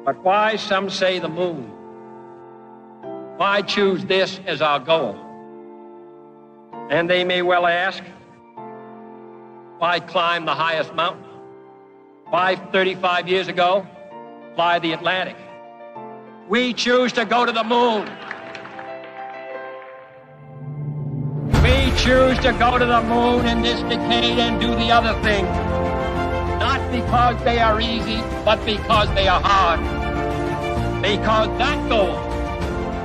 But why, some say, the moon? Why choose this as our goal? And they may well ask, why climb the highest mountain? Why, 35 years ago, fly the Atlantic? We choose to go to the moon. We choose to go to the moon in this decade and do the other thing. Not because they are easy, but because they are hard. Because that goal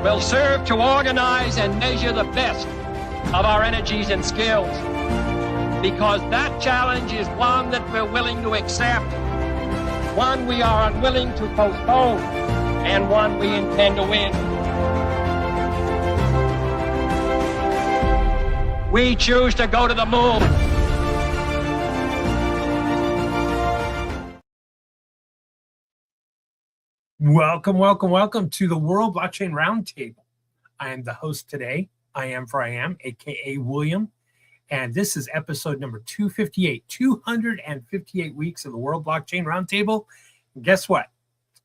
will serve to organize and measure the best of our energies and skills. Because that challenge is one that we're willing to accept, one we are unwilling to postpone, and one we intend to win. We choose to go to the moon. Welcome to the World Blockchain Roundtable. I am the host today. I am, aka William. And this is episode number 258, 258 weeks of the World Blockchain Roundtable. And guess what?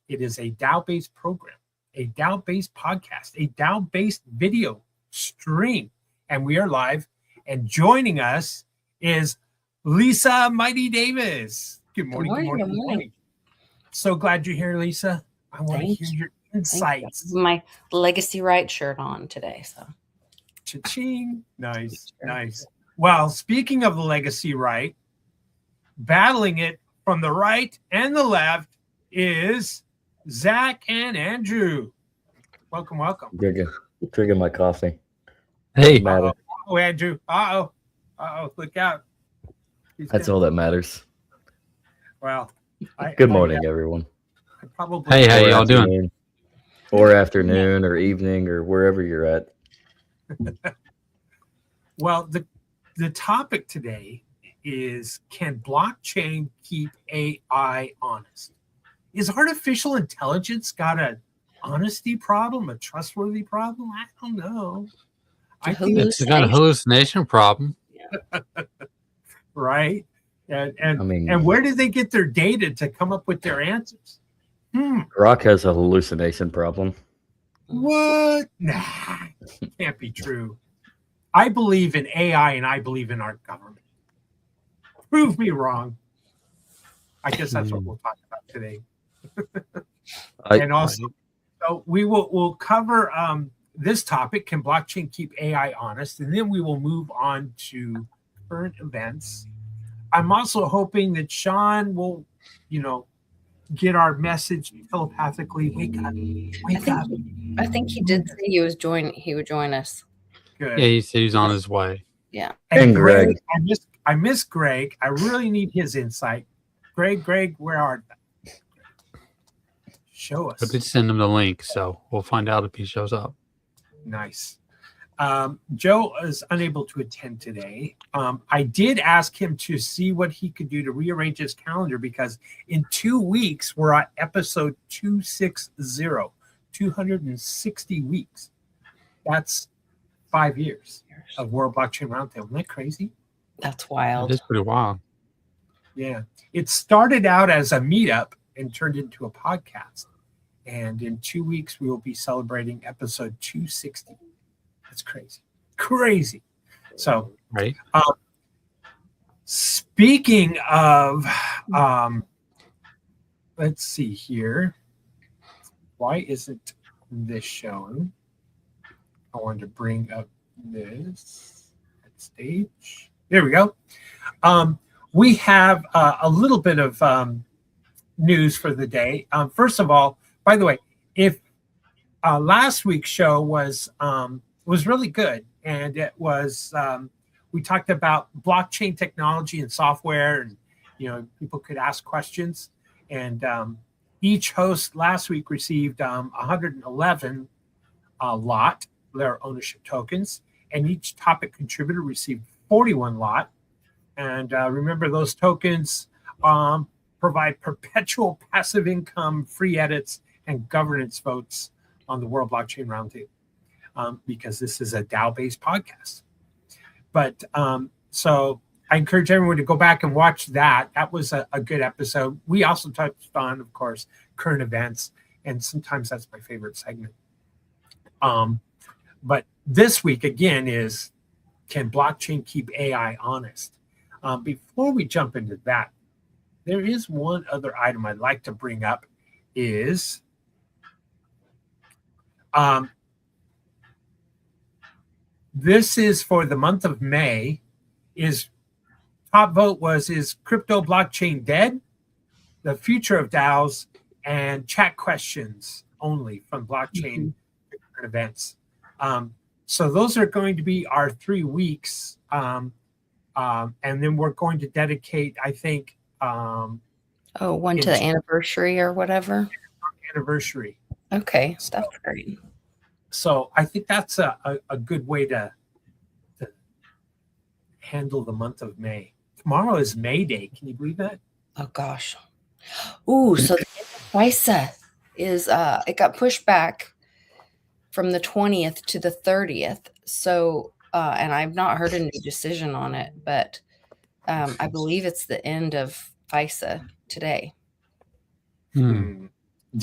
It is a DAO-based program, a DAO-based podcast, a DAO-based video stream. And we are live. And joining us is Lisa Mighty Davis. Good morning. Good morning. So glad you're here, Lisa. I want to hear your insights. My Legacy Right shirt on today. So, cha-ching. Nice. Well, speaking of the Legacy Right, battling it from the right and the left is Zach and Andrew. Welcome. Drinking my coffee. Hey. Oh, Andrew. Uh-oh. Look out. That's all that matters. Well, good morning, everyone. Hey, how y'all doing? Or afternoon or evening or wherever you're at. Well, the topic today is, can blockchain keep AI honest? Is artificial intelligence got an honesty problem, a trustworthy problem? I don't know. I think it's got a hallucination problem. Right? And where did they get their data to come up with their answers? Grok has a hallucination problem. What? Nah, can't be true. I believe in AI and I believe in our government. Prove me wrong. I guess that's what we'll talk about today. And also, so we'll cover this topic, can blockchain keep AI honest? And then we will move on to current events. I'm also hoping that Sean will, get our message telepathically. Wake up. I think he did say he would join us. Good. Yeah, he said he's on his way. Yeah. And Greg. I miss Greg. I really need his insight. Greg, where are they? Show us. But did send him the link, so we'll find out if he shows up. Nice. Joe is unable to attend today. I did ask him to see what he could do to rearrange his calendar because in 2 weeks, we're at episode 260, 260 weeks. That's 5 years of World Blockchain Roundtable. Isn't that crazy? That's wild. It is pretty wild. Yeah. It started out as a meetup and turned into a podcast. And in 2 weeks, we will be celebrating episode 260. That's crazy. So, right. Speaking of, let's see here. Why isn't this showing? I wanted to bring up this stage. There we go. We have a little bit of news for the day. First of all, by the way, if last week's show was really good, and it was we talked about blockchain technology and software, and people could ask questions, and each host last week received 111 lot their ownership tokens, and each topic contributor received 41 lot. And remember, those tokens provide perpetual passive income, free edits, and governance votes on the World Blockchain Roundtable. Because this is a DAO-based podcast. But so I encourage everyone to go back and watch that. That was a good episode. We also touched on, of course, current events. and sometimes that's my favorite segment. But this week again is, can blockchain keep AI honest? Before we jump into that, there is one other item I'd like to bring up is this is for the month of May. Top vote was, is crypto blockchain dead? The future of DAOs, and chat questions only from blockchain events. So those are going to be our 3 weeks. And then we're going to dedicate, I think, one to the anniversary or whatever. Anniversary. Okay, that's great. So I think that's a good way to handle the month of May. Tomorrow is May Day. Can you believe that? Oh gosh. Ooh, so the FISA is it got pushed back from the 20th to the 30th. So and I've not heard a new decision on it, but I believe it's the end of FISA today. Do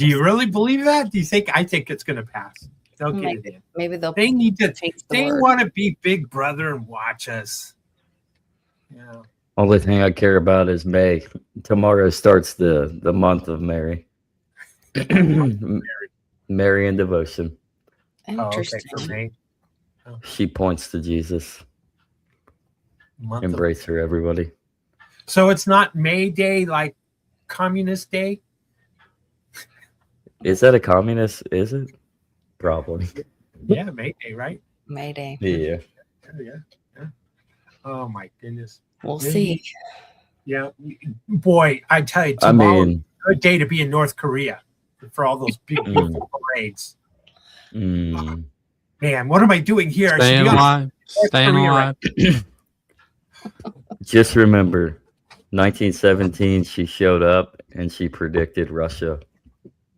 you really believe that? Do you think? I think it's going to pass. They'll get it in. Maybe They need to. change They want to be Big Brother and watch us. Yeah. Only thing I care about is May. Tomorrow starts the month of Mary. Mary and devotion. Interesting. Oh, okay, for May. She points to Jesus. Month Embrace her, everybody. So it's not May Day like Communist Day? Is that a communist? Is it? Probably. Yeah, May Day, right? May Day. Yeah. Yeah. Oh my goodness. We'll Maybe. see. Yeah. Boy, I tell you, I tomorrow mean, a good day to be in North Korea for all those big beautiful parades. Man, what am I doing here? I Staying should be on alive. Staying Korea alive. just remember, 1917, she showed up and she predicted Russia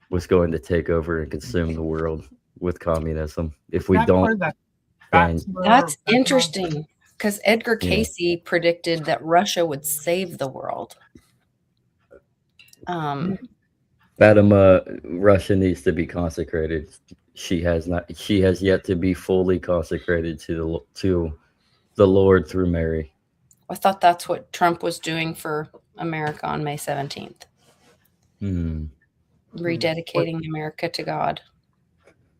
was going to take over and consume the world with communism. If we that don't, part of that then- That's interesting because Edgar Casey predicted that Russia would save the world. Fatima, Russia needs to be consecrated. She has not. She has yet to be fully consecrated to the Lord through Mary. I thought that's what Trump was doing for America on May 17th. Rededicating America to God.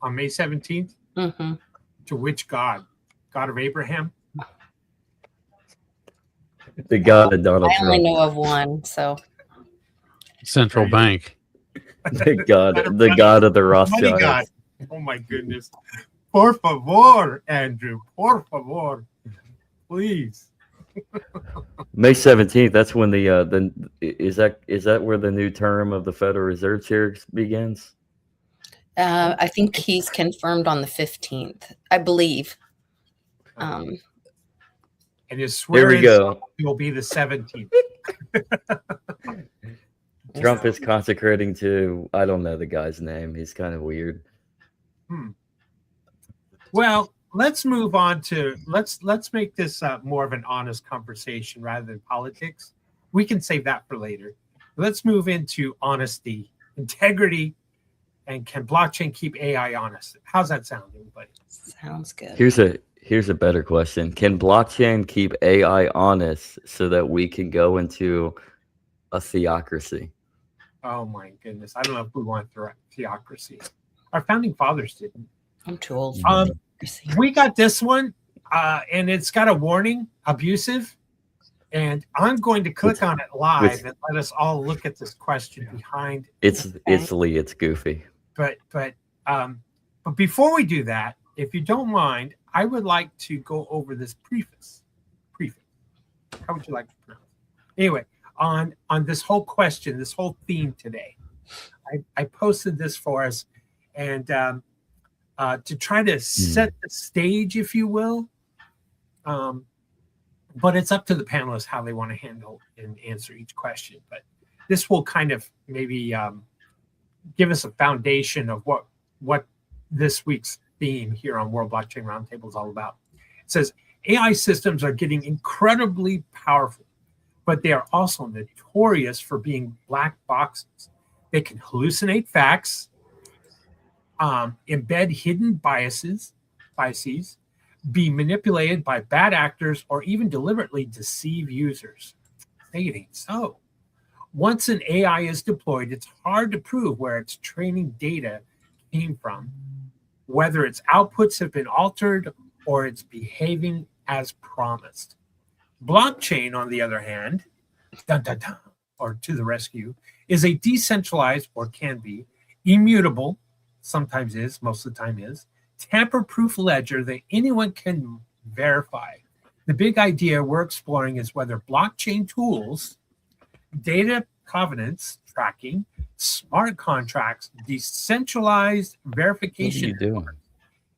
On May 17th? Mm-hmm. To which God? God of Abraham? The God of Donald I only Trump. know of one, so Central Bank. The God of the Money God. Rothschilds. Oh my goodness. Por favor, Andrew. Por favor. Please. May 17th. That's when the is that where the new term of the Federal Reserve Chair begins? I think he's confirmed on the 15th, I believe. And his There we swearing go. will be the 17th. Trump is consecrating to, I don't know the guy's name. He's kind of weird. Well, let's move on to let's make this more of an honest conversation rather than politics. We can save that for later. Let's move into honesty, integrity, and can blockchain keep AI honest? How's that sound, everybody? Sounds good. Here's a better question. Can blockchain keep AI honest so that we can go into a theocracy? Oh my goodness. I don't know if we want theocracy. Our founding fathers didn't. I'm too old for democracy. We got this one, and it's got a warning, abusive. And I'm going to click on it live and let us all look at this question behind. It's goofy. But before we do that, if you don't mind, I would like to go over this preface. How would you like to pronounce it? Anyway, on this whole question, this whole theme today, I posted this for us, and to try to set the stage, if you will. But it's up to the panelists how they want to handle and answer each question. But this will kind of maybe give us a foundation of what this week's theme here on World Blockchain Roundtable is all about. It says, AI systems are getting incredibly powerful, but they are also notorious for being black boxes. They can hallucinate facts, embed hidden biases, be manipulated by bad actors, or even deliberately deceive users. Say it ain't so. Once an AI is deployed, it's hard to prove where its training data came from, whether its outputs have been altered or it's behaving as promised. Blockchain, on the other hand, dun, dun, dun, or to the rescue, is a decentralized, or can be, immutable, sometimes is, most of the time is, tamper-proof ledger that anyone can verify. The big idea we're exploring is whether blockchain tools, data provenance tracking, smart contracts, decentralized verification, What are you doing?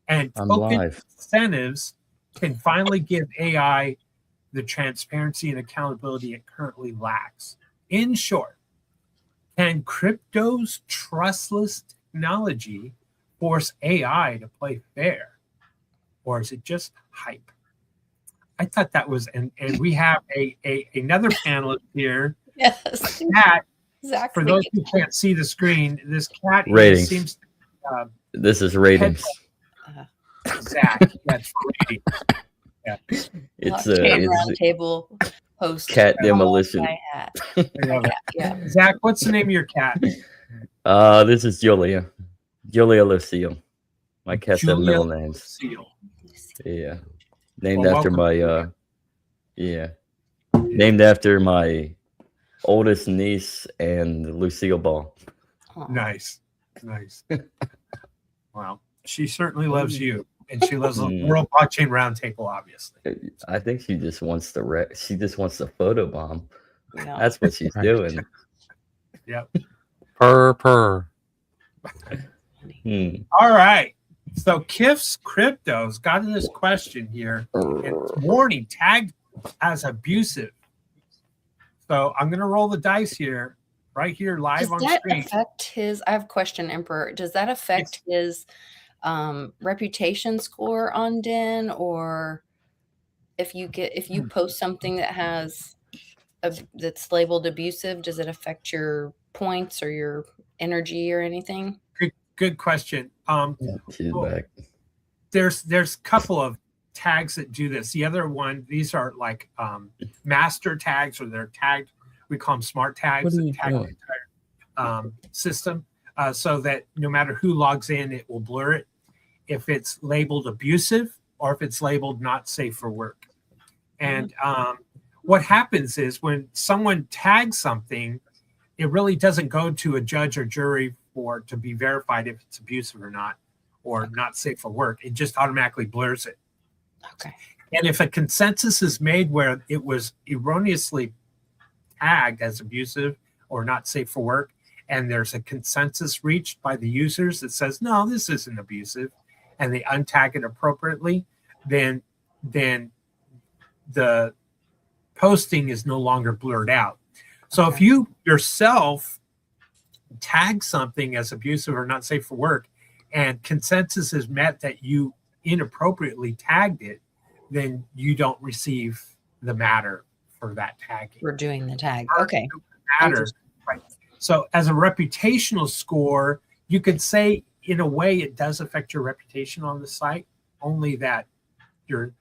and I'm token live. incentives can finally give AI the transparency and accountability it currently lacks. In short, can crypto's trustless technology force AI to play fair? Or is it just hype? I thought that was, and we have another panelist here, Yes. Cat. Exactly. For those who can't see the screen, this cat Ratings. seems This is ratings. Zach. That's rating. Yeah. It's Blockchain it's roundtable host. cat demolition. My hat. I love it. Yeah. Zach, what's the name of your cat? This is Julia Lucille. My cats have Julia middle names. Seal. Yeah, named Well, after welcome. named after my oldest niece and Lucille Ball. Aw. Nice. Wow. She certainly loves you, and she loves the World Blockchain Roundtable, obviously. I think she just wants to she just wants to photobomb. Yeah. That's what she's doing. Yep. Purr. All right. So Kif's Crypto's got this question here. It's warning tagged as abusive. So I'm going to roll the dice here, right here, live Does on that screen. affect his? I have a question, Emperor. Does that affect his reputation score on Den, or if you post something that has that's labeled abusive, does it affect your points or your energy or anything? Good question. She's back. There's a couple of tags that do this. The other one, these are like master tags, or they're tagged. We call them smart tags. What are you that tag doing? the entire system, so that no matter who logs in, it will blur it if it's labeled abusive or if it's labeled not safe for work. And what happens is when someone tags something, it really doesn't go to a judge or jury to be verified if it's abusive or not, or not safe for work. It just automatically blurs it. Okay. And if a consensus is made where it was erroneously tagged as abusive or not safe for work, and there's a consensus reached by the users that says, no, this isn't abusive, and they untag it appropriately, then the posting is no longer blurred out. So if you yourself tag something as abusive or not safe for work, and consensus is met that you inappropriately tagged it, then you don't receive the matter for that tagging. We're doing the tag. Okay. Matter. Right. So as a reputational score, you could say in a way it does affect your reputation on the site, only that you're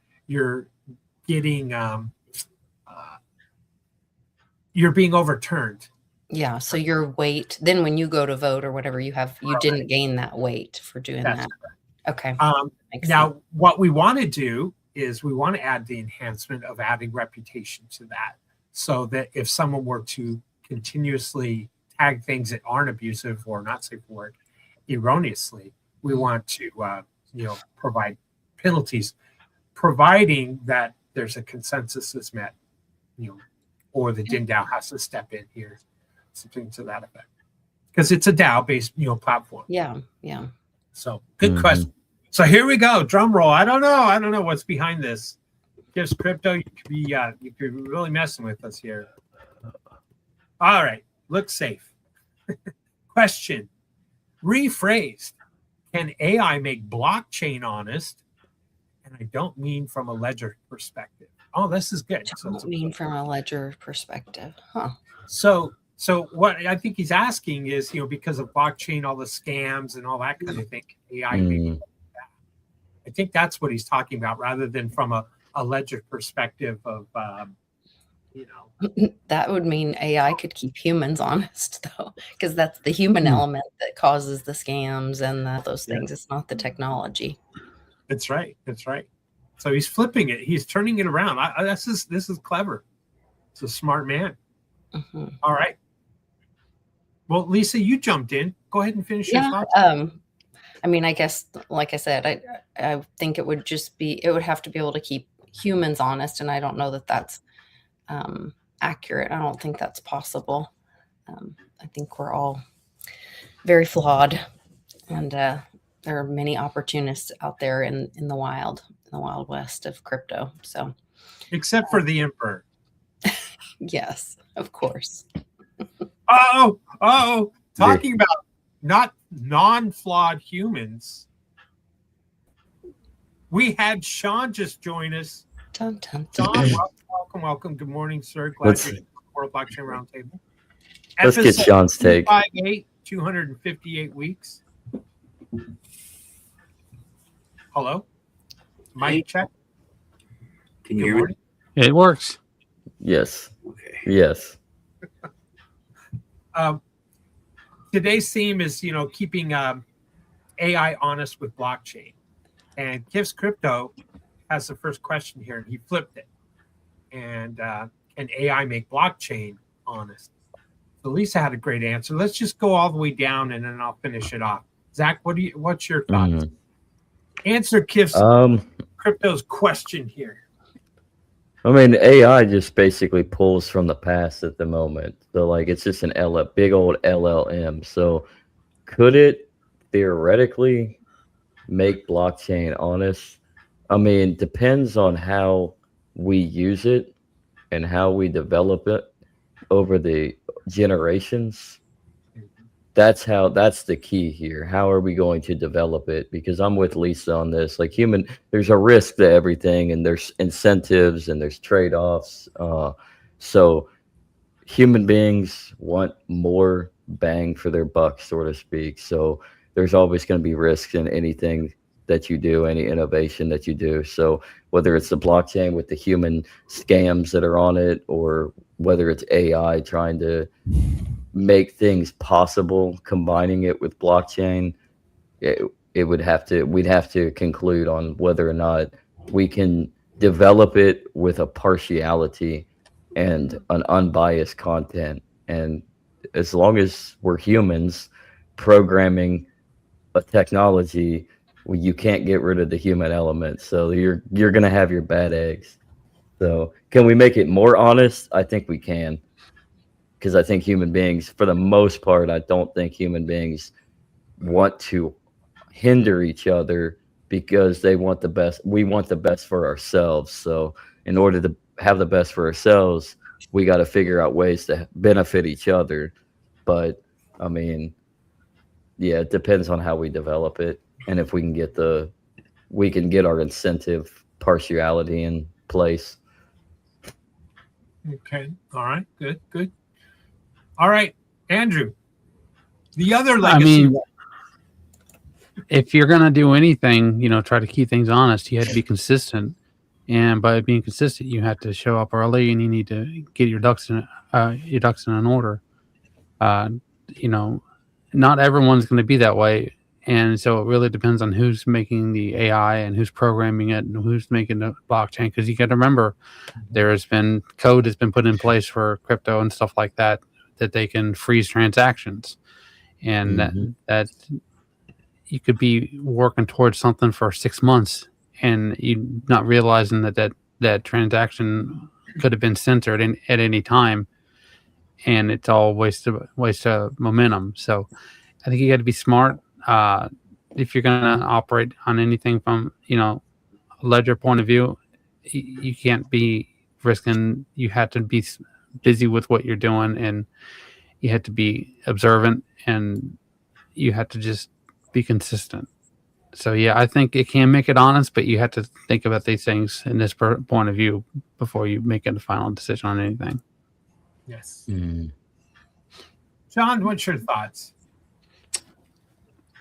getting you're being overturned. Yeah. So your weight, then when you go to vote or whatever, you didn't gain that weight for doing That's that. correct. Okay. Makes Now, sense. what we want to do is we want to add the enhancement of adding reputation to that, so that if someone were to continuously tag things that aren't abusive or not safe for work erroneously, we want to provide penalties, providing that there's a consensus that's met, or the DAO has to step in here, something to that effect, because it's a DAO-based platform. Yeah. So good question. So here we go. Drum roll. I don't know what's behind this. Gives Crypto, you could be really messing with us here. All right. Look safe. Question. Rephrased. Can AI make blockchain honest? And I don't mean from a ledger perspective. Oh, this is good. Don't mean from a ledger perspective. Huh. So So what I think he's asking is, because of blockchain, all the scams and all that kind of thing, AI. I think that's what he's talking about, rather than from a ledger perspective of, That would mean AI could keep humans honest, though, because that's the human element that causes the scams and those things. It's not the technology. That's right. That's right. So he's flipping it. He's turning it around. This is clever. It's a smart man. Mm-hmm. All right. Well, Lisa, you jumped in. Go ahead and finish your thoughts. I mean, I guess, like I said, I think it would have to be able to keep humans honest, and I don't know that that's accurate. I don't think that's possible. I think we're all very flawed, and there are many opportunists out there in the wild west of crypto. So, except for the emperor. Yes, of course. Talking about not non-flawed humans. We had Sean just join us. Dun, dun, Sean, dun. welcome. Good morning, sir. Glad you're at the World Blockchain Roundtable. Let's get Sean's take. 258 weeks. Hello? Mic check. Can you hear me? It works. Yes. Okay. Yes. Today's theme is, keeping AI honest with blockchain. And Kiv's Crypto has the first question here, and he flipped it. And can AI make blockchain honest? So Lisa had a great answer. Let's just go all the way down, and then I'll finish it off. Zach, what's your thoughts? Answer Kiv's Crypto's question here. I mean, AI just basically pulls from the past at the moment. So, like, it's just a big old LLM. So, could it theoretically make blockchain honest? I mean, depends on how we use it and how we develop it over the generations. That's the key here. How are we going to develop it? Because I'm with Lisa on this. Like, there's a risk to everything, and there's incentives and there's trade-offs. So human beings want more bang for their buck, so to speak. So there's always going to be risks in anything that you do, any innovation that you do. So whether it's the blockchain with the human scams that are on it, or whether it's AI trying to make things possible, combining it with blockchain, we'd have to conclude on whether or not we can develop it with a partiality and an unbiased content. And as long as we're humans programming a technology, you can't get rid of the human element. So you're going to have your bad eggs. So can we make it more honest? I think we can. Because I think human beings, for the most part, I don't think human beings want to hinder each other, because they want the best. We want the best for ourselves. So in order to have the best for ourselves, we got to figure out ways to benefit each other. But I mean, yeah, it depends on how we develop it, and if we can get our incentive partiality in place. Okay. All right. Good. All right, Andrew. The other legacy. I mean, if you're going to do anything, try to keep things honest, you have to be consistent. And by being consistent, you have to show up early, and you need to get your ducks in an order. Not everyone's going to be that way. And so it really depends on who's making the AI and who's programming it and who's making the blockchain. Because you got to remember, there has been code that's been put in place for crypto and stuff like that they can freeze transactions. And that you could be working towards something for 6 months, and you not realizing that transaction could have been censored at any time, and it's all waste of momentum. So I think you got to be smart if you're going to operate on anything from a ledger point of view. You can't be risking. You have to be busy with what you're doing, and you have to be observant, and you have to just be consistent. So yeah, I think it can make it honest, but you have to think about these things in this point of view before you make a final decision on anything. Yes. John, what's your thoughts?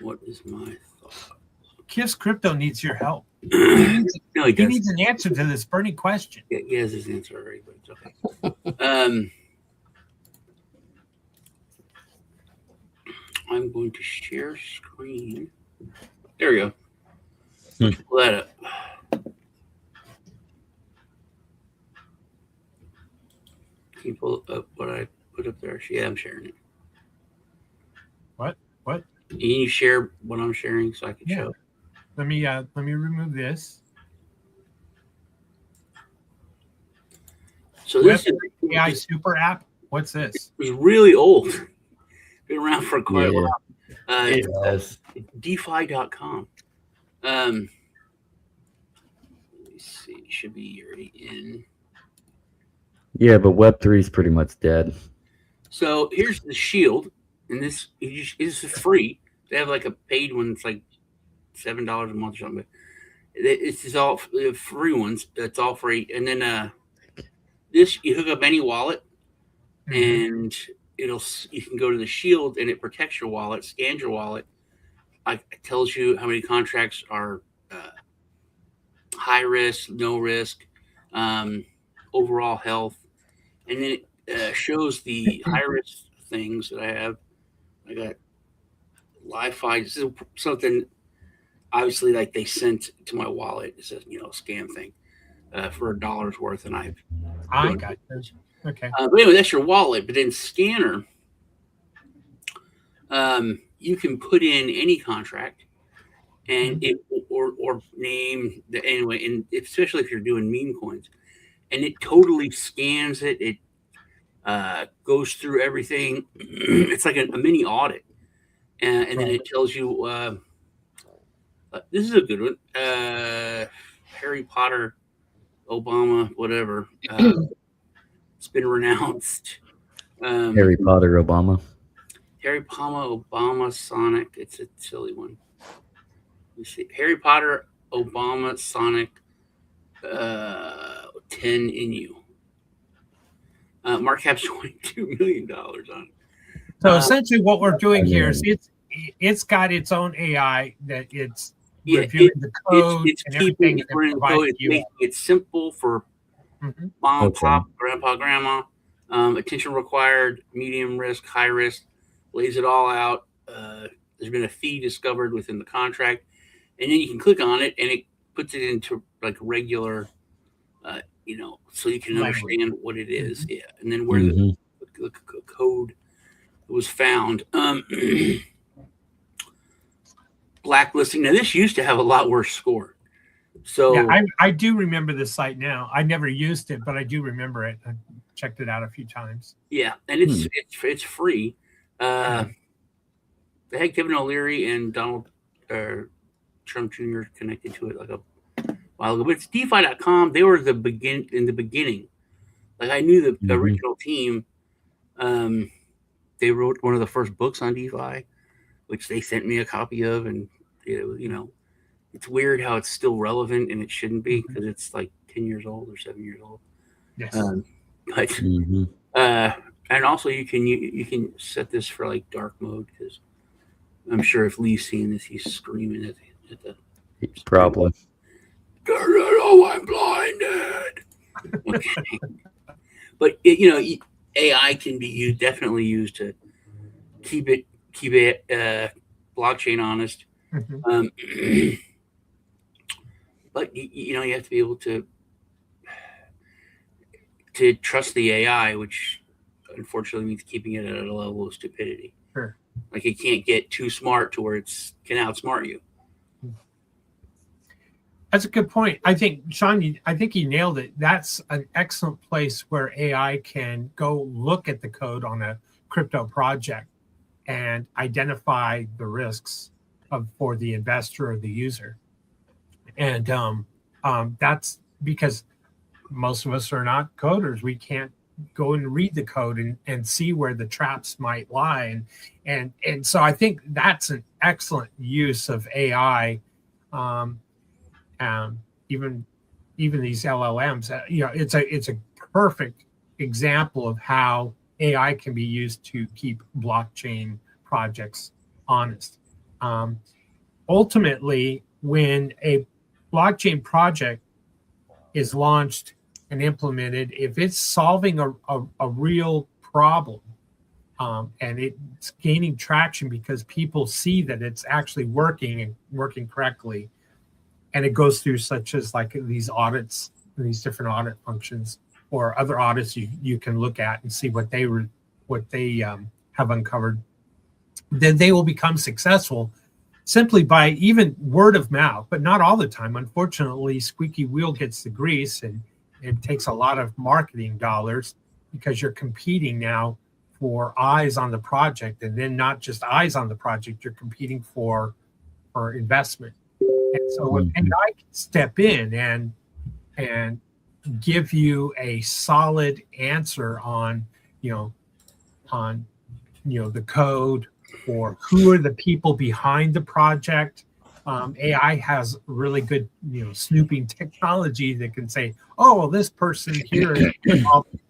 What is my thought? Kiss Crypto needs your help. No, he He does. needs an answer to this burning question. Yeah, he has his answer already, but it's okay. I'm going to share screen. There we go. Let's pull that up. Can you pull up what I put up there? Yeah, I'm sharing it. What? Can you share what I'm sharing so I can Yeah. show? Let me remove this. So this is AI super app. What's this? was really old. Been around for quite a Yeah. while. It has. DeFi.com. Let me see. It should be already in. Yeah, but Web3 is pretty much dead. So here's the shield, and this is free. They have like a paid one. It's like $7 a month or something. But it's just all free ones. It's all free. And then this you hook up any wallet, and you can go to the shield, and it protects your wallet, scans your wallet. It tells you how many contracts are high risk, no risk, overall health, and then it shows the high risk things that I have. I got Li-Fi. This is something obviously like they sent to my wallet. It's a scam thing for $1 worth, and I got this. Okay. but anyway, that's your wallet. But then scanner, you can put in any contract, and it or name the anyway, and especially if you're doing meme coins, and it totally scans it. It goes through everything. It's like a mini audit, and then it tells you. This is a good one. Harry Potter, Obama, whatever. It's been renounced. Harry Potter, Obama. Harry Potter, Obama, Sonic. It's a silly one. You see, Harry Potter, Obama, Sonic, 10 in you. Mark cap's $22 million on it. So essentially, what we're doing here is it's got its own AI that it's reviewing the code it's and keeping everything. it's making it simple for mom, pop, grandpa, grandma. Attention required, medium risk, high risk. Lays it all out. There's been a fee discovered within the contract, and then you can click on it, and it puts it into like regular, so you can understand what it is. Yeah, and then where the code was found. Blacklisting. Now, this used to have a lot worse score. So yeah, I do remember this site now. I never used it, but I do remember it. I checked it out a few times. Yeah, and it's free. They had Kevin O'Leary and Donald Trump Jr. connected to it like a while ago. But it's DeFi.com. They were in the beginning. Like I knew the original team. They wrote one of the first books on DeFi, which they sent me a copy of, and it's weird how it's still relevant, and it shouldn't be because it's like 10 years old or 7 years old. Yes. And also you can set this for like dark mode, because I'm sure if Lee's seeing this, he's screaming at the Probably. Oh, I'm blinded. Okay. But AI can be definitely used to keep it blockchain honest. But you have to be able to trust the AI, which unfortunately means keeping it at a level of stupidity. Sure. Like it can't get too smart to where it can outsmart you. That's a good point. I think, Sean, I think you nailed it. That's an excellent place where AI can go look at the code on a crypto project and identify the risks for the investor or the user. And that's because most of us are not coders. We can't go and read the code and see where the traps might lie. And so I think that's an excellent use of AI. Even these LLMs, it's a perfect example of how AI can be used to keep blockchain projects honest. Ultimately, when a blockchain project is launched and implemented, if it's solving a real problem, and it's gaining traction because people see that it's actually working and working correctly, and it goes through such as like these audits, these different audit functions, or other audits you can look at and see what they have uncovered, then they will become successful simply by even word of mouth, but not all the time. Unfortunately, squeaky wheel gets the grease, and it takes a lot of marketing dollars because you're competing now for eyes on the project, and then not just eyes on the project, you're competing for investment. And so if AI can step in and give you a solid answer on the code, or who are the people behind the project. AI has really good snooping technology that can say, oh, well, this person here is involved in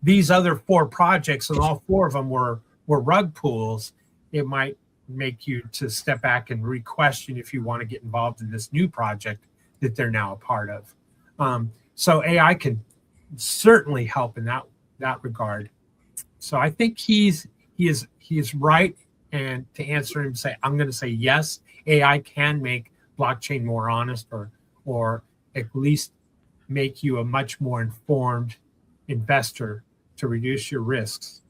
these other 4 projects, and all 4 of them were rug pulls. It might make you to step back and re-question if you want to get involved in this new project that they're now a part of. So AI can certainly help in that regard. So I think he is right. And to answer him, I'm going to say yes. AI can make blockchain more honest, or at least make you a much more informed investor to reduce your risks.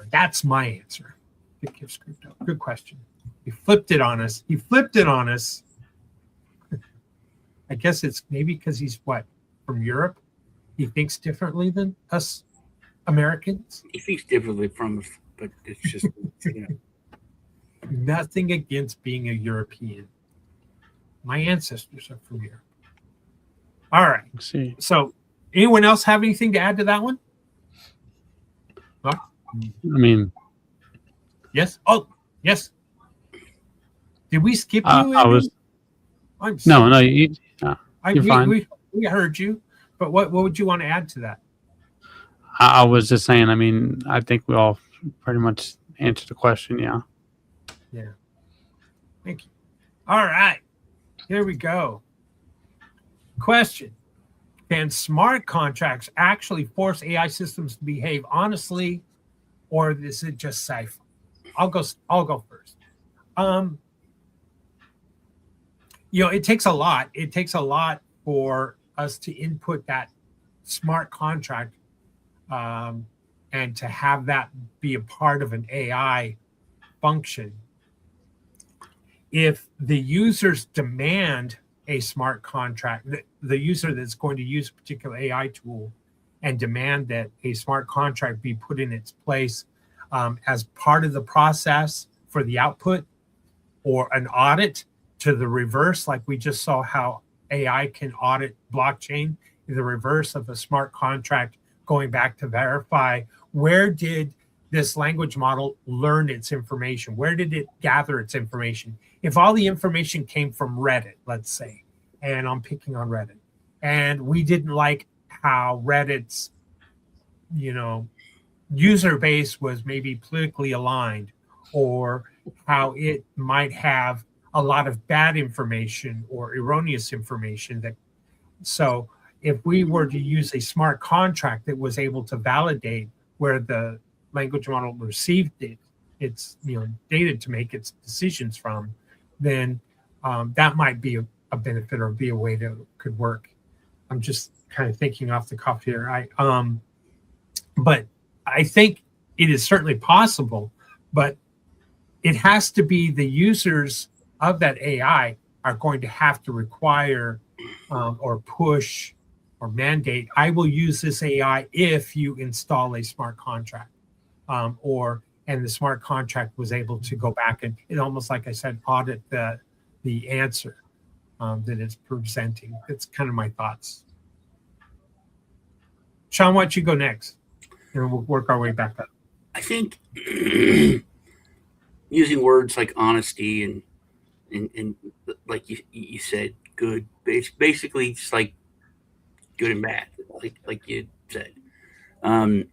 That's my answer. Good question. He flipped it on us. I guess it's maybe because he's from Europe. He thinks differently than us Americans. He thinks differently from us, but it's just Nothing against being a European. My ancestors are from Europe. All right. See. So, anyone else have anything to add to that one? I mean, yes. Oh, yes. Did we skip you? I was. I'm No, sorry. you're fine. We heard you, but what would you want to add to that? I was just saying. I mean, I think we all pretty much answered the question. Yeah. Yeah. Thank you. All right. Here we go. Question. Can smart contracts actually force AI systems to behave honestly, or is it just sci-fi? I'll go first. It takes a lot. It takes a lot for us to input that smart contract, and to have that be a part of an AI function. If the users demand a smart contract, the user that's going to use a particular AI tool and demand that a smart contract be put in its place as part of the process for the output, or an audit to the reverse, like we just saw how AI can audit blockchain, the reverse of a smart contract going back to verify where did this language model learn its information? Where did it gather its information? If all the information came from Reddit, let's say, and I'm picking on Reddit, and we didn't like how Reddit's, user base was maybe politically aligned, or how it might have a lot of bad information or erroneous information. So if we were to use a smart contract that was able to validate where the language model received its data to make its decisions from, then that might be a benefit, or be a way that could work. I'm just kind of thinking off the cuff here. But I think it is certainly possible, but it has to be the users of that AI are going to have to require or push or mandate, I will use this AI if you install a smart contract. And the smart contract was able to go back and, it almost, like I said, audit the answer that it's presenting. That's kind of my thoughts. Sean, why don't you go next? And we'll work our way back up. I think using words like honesty and like you said, good, basically just like good and bad, like you said, and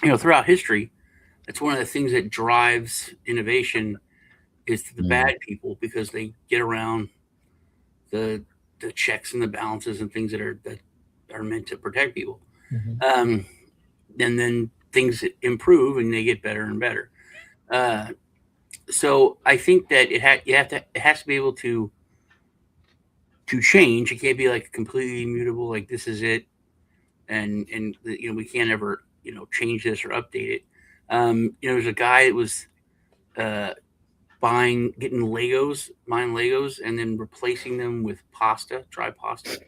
throughout history, that's one of the things that drives innovation is the bad people, because they get around the checks and the balances and things that are meant to protect people. And then things improve and they get better and better. So I think that it has to be able to change. It can't be like completely immutable, like this is it, and we can't ever change this or update it. There's a guy that was buying Legos, and then replacing them with dry pasta,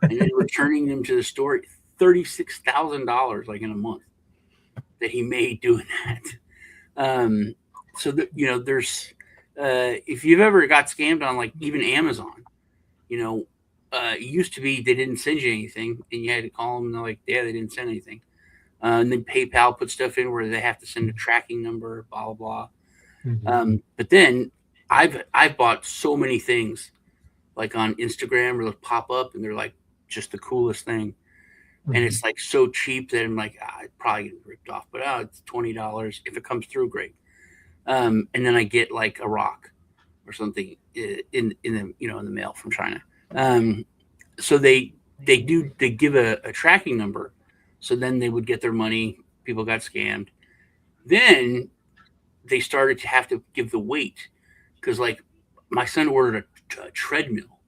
and then returning them to the store. $36,000 like in a month that he made doing that. So that, there's if you've ever got scammed on like even Amazon, it used to be they didn't send you anything and you had to call them and they're like, yeah, they didn't send anything. And then PayPal put stuff in where they have to send a tracking number, blah, blah, blah. But then I've bought so many things like on Instagram, where they'll pop up and they're like just the coolest thing. And it's like so cheap that I'm like, I probably get ripped off, but it's $20. If it comes through, great. And then I get like a rock or something in the in the mail from China. So they give a tracking number. So then they would get their money. People got scammed. Then they started to have to give the weight, because like my son ordered a treadmill,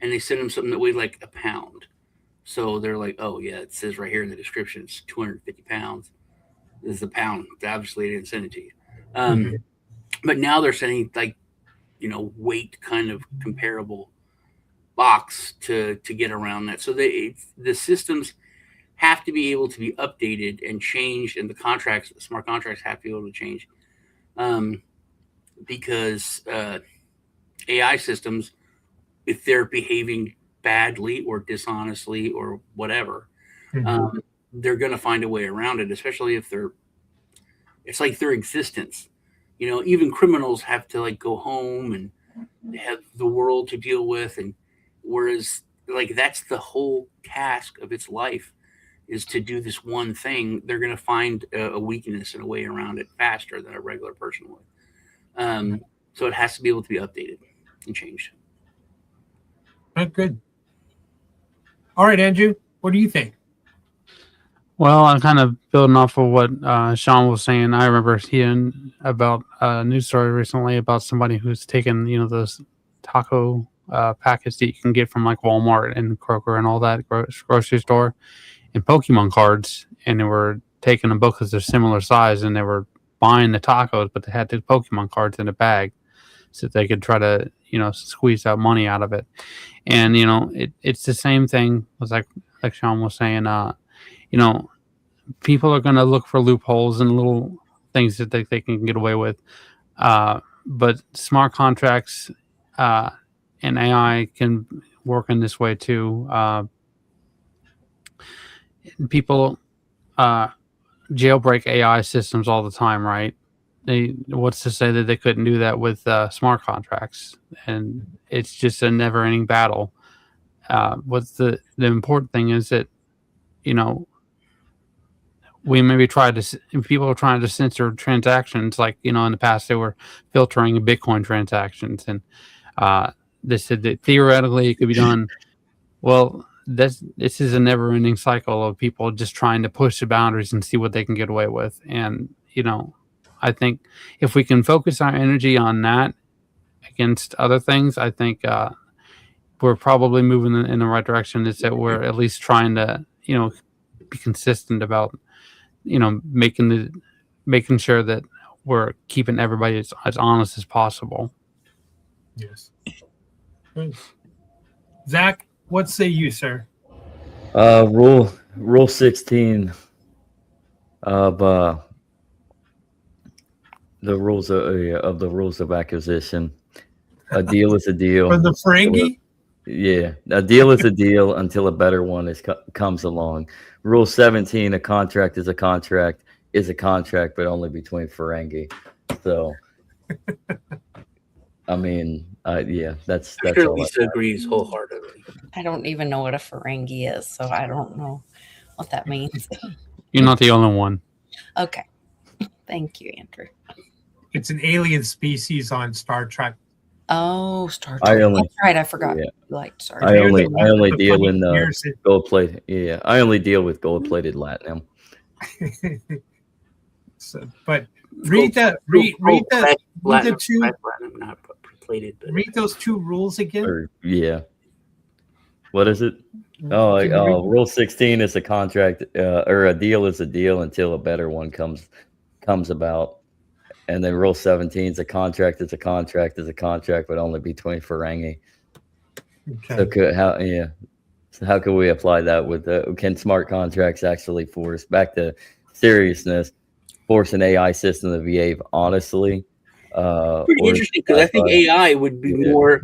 and they sent him something that weighed like a pound. So they're like, oh yeah, it says right here in the description it's 250 pounds. This is a pound. Obviously, they didn't send it to you. But now they're sending like weight kind of comparable box to get around that. So the systems have to be able to be updated and changed, and the smart contracts have to be able to change, because AI systems, if they're behaving badly or dishonestly or whatever, they're going to find a way around it, especially if it's like their existence. Even criminals have to like go home and they have the world to deal with. And whereas like that's the whole task of its life, is to do this one thing, they're going to find a weakness and a way around it faster than a regular person would. So it has to be able to be updated and changed. Good. All right, Andrew, what do you think? Well, I'm kind of building off of what Sean was saying. I remember hearing about a news story recently about somebody who's taken, those taco packets that you can get from like Walmart and Kroger and all that grocery store, and Pokemon cards, and they were taking them both because they're similar size, and they were buying the tacos, but they had the Pokemon cards in a bag so that they could try to, squeeze out money out of it. And, it's the same thing as like Sean was saying, people are going to look for loopholes and little things that they can get away with. But smart contracts and AI can work in this way too. People jailbreak AI systems all the time, right? What's to say that they couldn't do that with smart contracts? And it's just a never-ending battle. What's the important thing is that, we maybe people are trying to censor transactions, like, in the past they were filtering Bitcoin transactions, and they said that theoretically it could be done. Well, this is a never-ending cycle of people just trying to push the boundaries and see what they can get away with. And, I think if we can focus our energy on that against other things, I think we're probably moving in the right direction. Is that we're at least trying to, be consistent about, making sure that we're keeping everybody as honest as possible. Yes. Good. Zach, what say you, sir? Rule 16 of the rules of acquisition. A deal is a deal. For the Ferengi? Yeah, a deal is a deal until a better one comes along. Rule 17: a contract is a contract, but only between Ferengi. So, I mean, yeah, that's sure all. Lisa agrees wholeheartedly. I don't even know what a Ferengi is, so I don't know what that means. You're not the only one. Okay. Thank you, Andrew. It's an alien species on Star Trek. Oh, Star I Trek. only- That's right. I forgot. yeah. You liked Star I Trek. They're only the ones with the deal funny in ears gold plate. Yeah, I only deal with gold plated latinum. So, but read the two. Platinum, not plated, but Read those two rules again. Or yeah, what is it? Can Oh, you read- Rule 16 is a contract, or a deal is a deal until a better one comes about. And then Rule 17 is a contract is a contract is a contract, but only between Ferengi. Okay. So how can we apply that with can smart contracts actually force, back to seriousness, force an AI system to behave honestly? pretty or interesting because I think sci-fi? AI would be Yeah.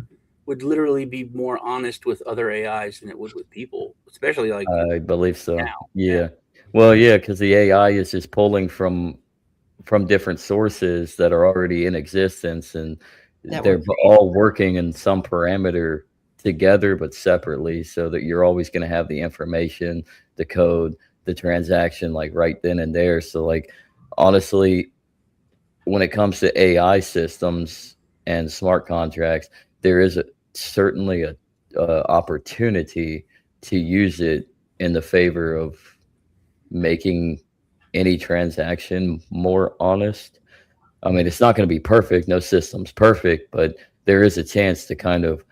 would literally be more honest with other AIs than it would with people, especially like I believe so. now. Yeah. Well, yeah, because the AI is just pulling from different sources that are already in existence, and That they're were all working in some parameter together but separately, so that you're always going to have the information, the code, the transaction, like right then and there. So like, honestly, when it comes to AI systems and smart contracts, there is certainly a opportunity to use it in the favor of making any transaction more honest. I mean, it's not going to be perfect. No system's perfect, but there is a chance to kind of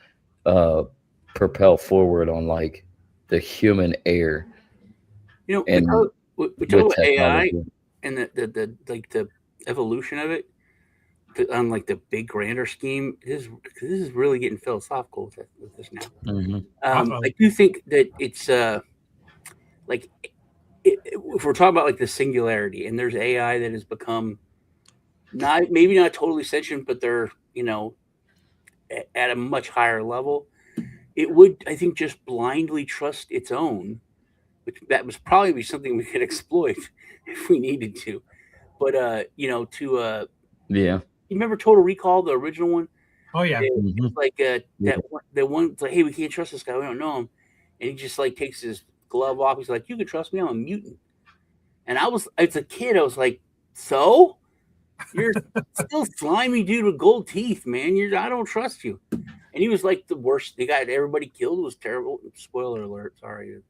propel forward on like the human air You know, and we talk with about AI technology. and the like the evolution of it on like the big grander scheme. This is really getting philosophical with this now. Mhm. I do think that it's like if we're talking about like the singularity, and there's AI that has become maybe not totally sentient, but they're at a much higher level. It would, I think, just blindly trust its own, which that was probably be something we could exploit if we needed to. But Yeah. you remember Total Recall, the original one? Oh yeah. It's like Yeah. that one. It's like, hey, we can't trust this guy. We don't know him, and he just like takes his glove off. He's like, you can trust me. I'm a mutant. And as a kid, I was like, so you're still slimy dude with gold teeth, man. I don't trust you. And he was like the worst. They got everybody killed. It was terrible. Spoiler alert. Sorry,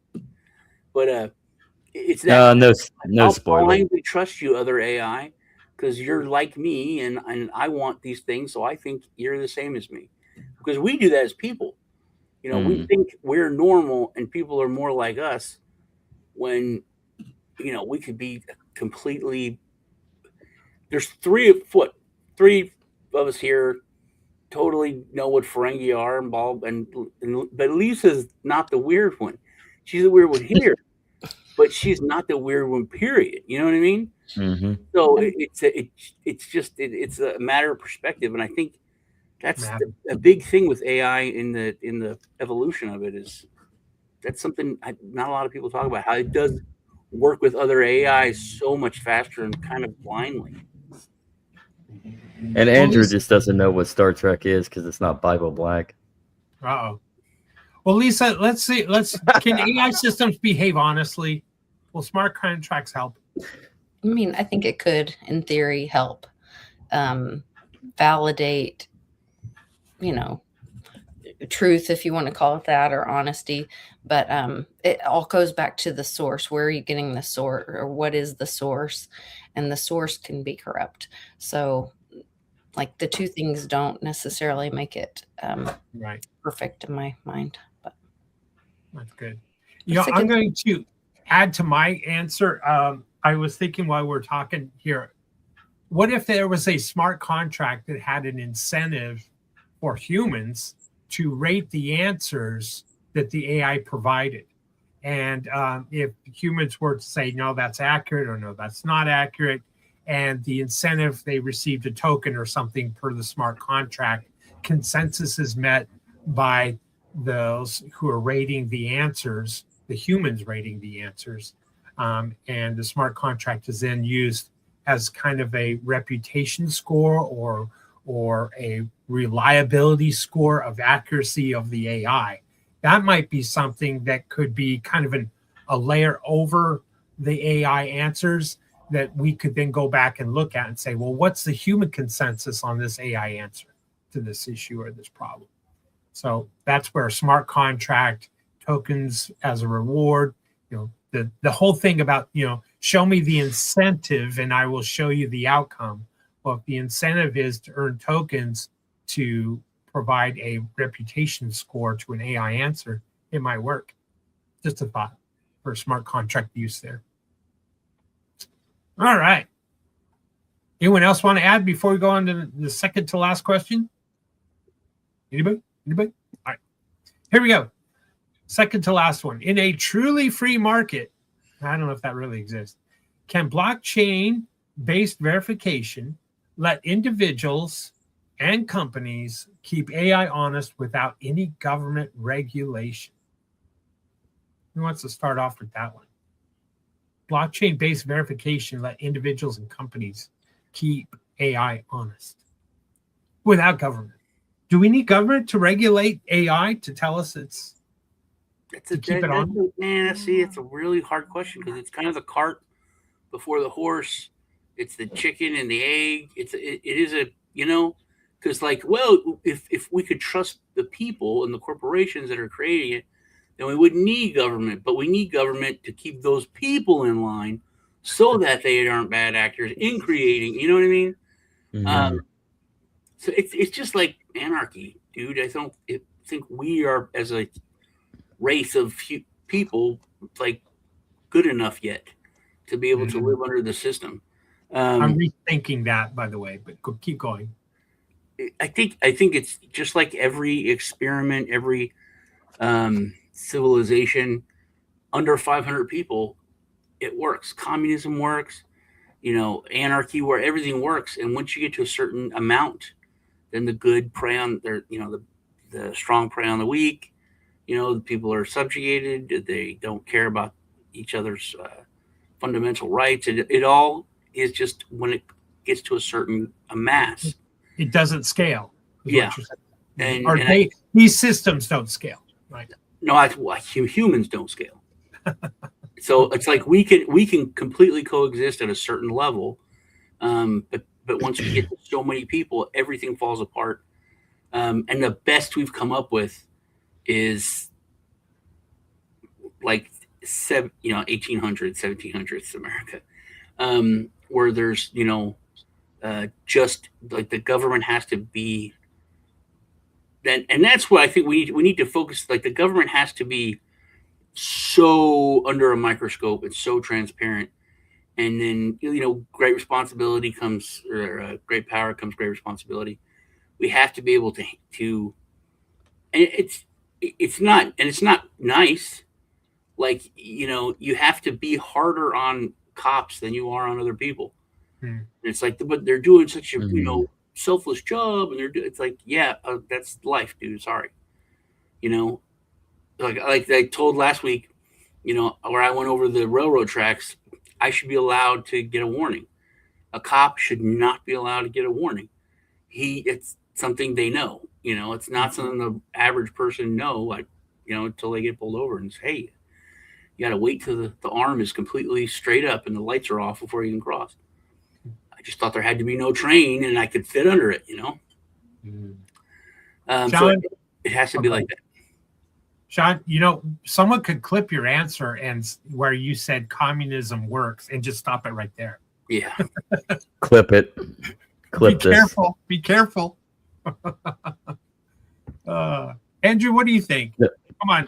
but it's that. No I'll spoiler. blindly trust you, other AI, because you're like me, and I want these things, so I think you're the same as me. Because we do that as people. We think we're normal, and people are more like us. When we could be completely. There's three of us here. Totally know what Ferengi are involved, but Lisa's not the weird one. She's the weird one here, but she's not the weird one. Period. You know what I mean? Mm-hmm. So it's a matter of perspective, and I think that's a big thing with AI in the evolution of it. Is that's something not a lot of people talk about, how it does work with other AIs so much faster and kind of blindly. And Andrew just doesn't know what Star Trek is because it's not Bible Black. Uh-oh. Well, Lisa, let's see. Can AI systems behave honestly? Will smart contracts help? I mean, I think it could, in theory, help validate, truth, if you want to call it that, or honesty. But it all goes back to the source. Where are you getting the source, or what is the source? And the source can be corrupt. So, like, the two things don't necessarily make it right perfect in my mind. But that's good. I'm going to add to my answer. I was thinking while we're talking here, what if there was a smart contract that had an incentive for humans to rate the answers that the AI provided? And if humans were to say, no, that's accurate, or no, that's not accurate, and the incentive, they received a token or something per the smart contract, consensus is met by those who are rating the answers, the humans rating the answers, and the smart contract is then used as kind of a reputation score or a reliability score of accuracy of the AI. That might be something that could be kind of a layer over the AI answers that we could then go back and look at and say, well, what's the human consensus on this AI answer to this issue or this problem? So that's where a smart contract, tokens as a reward, the whole thing about, show me the incentive and I will show you the outcome. Well, if the incentive is to earn tokens to provide a reputation score to an AI answer, it might work. Just a thought for smart contract use there. All right. Anyone else want to add before we go on to the second to last question? Anybody? All right. Here we go. Second to last one. In a truly free market, I don't know if that really exists, can blockchain-based verification let individuals and companies keep AI honest without any government regulation? Who wants to start off with that one? Blockchain-based verification let individuals and companies keep AI honest without government. Do we need government to regulate AI to tell us keep it on? Man, see, it's a really hard question because it's kind of the cart before the horse. It's the chicken and the egg. It is because if we could trust the people and the corporations that are creating it, then we wouldn't need government. But we need government to keep those people in line so that they aren't bad actors in creating. You know what I mean? Mhm. So it's just like anarchy, dude. I think we are, as a race of people, like good enough yet to be able to live under the system. I'm rethinking that, by the way, but keep going. I think it's just like every experiment, every civilization under 500 people, it works. Communism works, anarchy, where everything works. And once you get to a certain amount, then the good prey on their, the strong prey on the weak. The people are subjugated. They don't care about each other's fundamental rights. It all is just when it gets to a certain mass. It doesn't scale. Yeah. These systems don't scale, right? No, humans don't scale. So it's like we can completely coexist at a certain level, but once we get to so many people, everything falls apart. And the best we've come up with is like 1800s, 1700s America, where there's just like the government has to be that, and that's what I think we need to focus. Like the government has to be so under a microscope and so transparent, and then great responsibility comes, or great power comes great responsibility. We have to be able to, and it's not nice. Like you have to be harder on cops than you are on other people. And it's like, but they're doing such a selfless job, and it's like, yeah, that's life, dude. Sorry, like I told last week, where I went over the railroad tracks, I should be allowed to get a warning. A cop should not be allowed to get a warning. It's something they know. It's not something the average person know, like, until they get pulled over and say, hey, you got to wait till the arm is completely straight up and the lights are off before you can cross. I just thought there had to be no train and I could fit under it, so it has to be like that. Sean, someone could clip your answer and where you said communism works and just stop it right there. Yeah. Clip it. Clip this. Be careful. Andrew, what do you think? Yeah. Come on.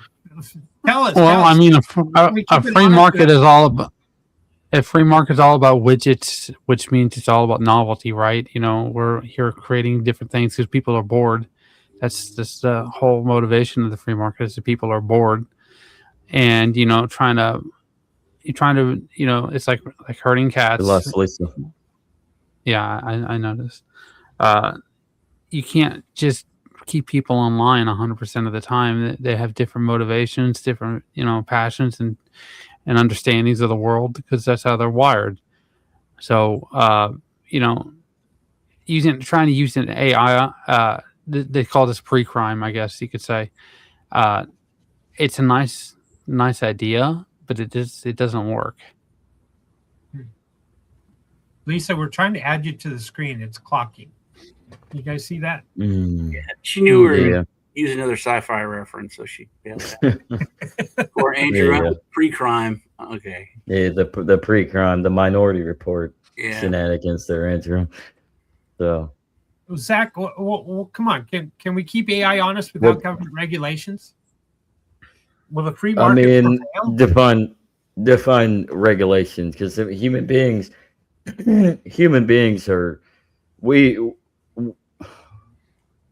Tell us. Well, I mean, a free market is all about. A free market is all about widgets, which means it's all about novelty, right? We're here creating different things because people are bored. That's just the whole motivation of the free market is that people are bored, and trying to, it's like herding cats. We lost Lisa. Yeah, I noticed. You can't just keep people online 100% of the time. They have different motivations, different passions and understandings of the world because that's how they're wired. So trying to use an AI, they call this pre-crime, I guess you could say. It's a nice idea, but it doesn't work. Lisa, we're trying to add you to the screen. It's clocking. You guys see that? She knew we were Yeah. going to use another sci-fi reference, so she bailed out. Or Andrew Yeah. pre-crime. Okay. Yeah, the pre-crime, the Minority Report Yeah. shenanigans they're entering. So Zach, well, come on. Can we keep AI honest without government regulations? Will the free I market mean, prevail? define regulations, because human beings are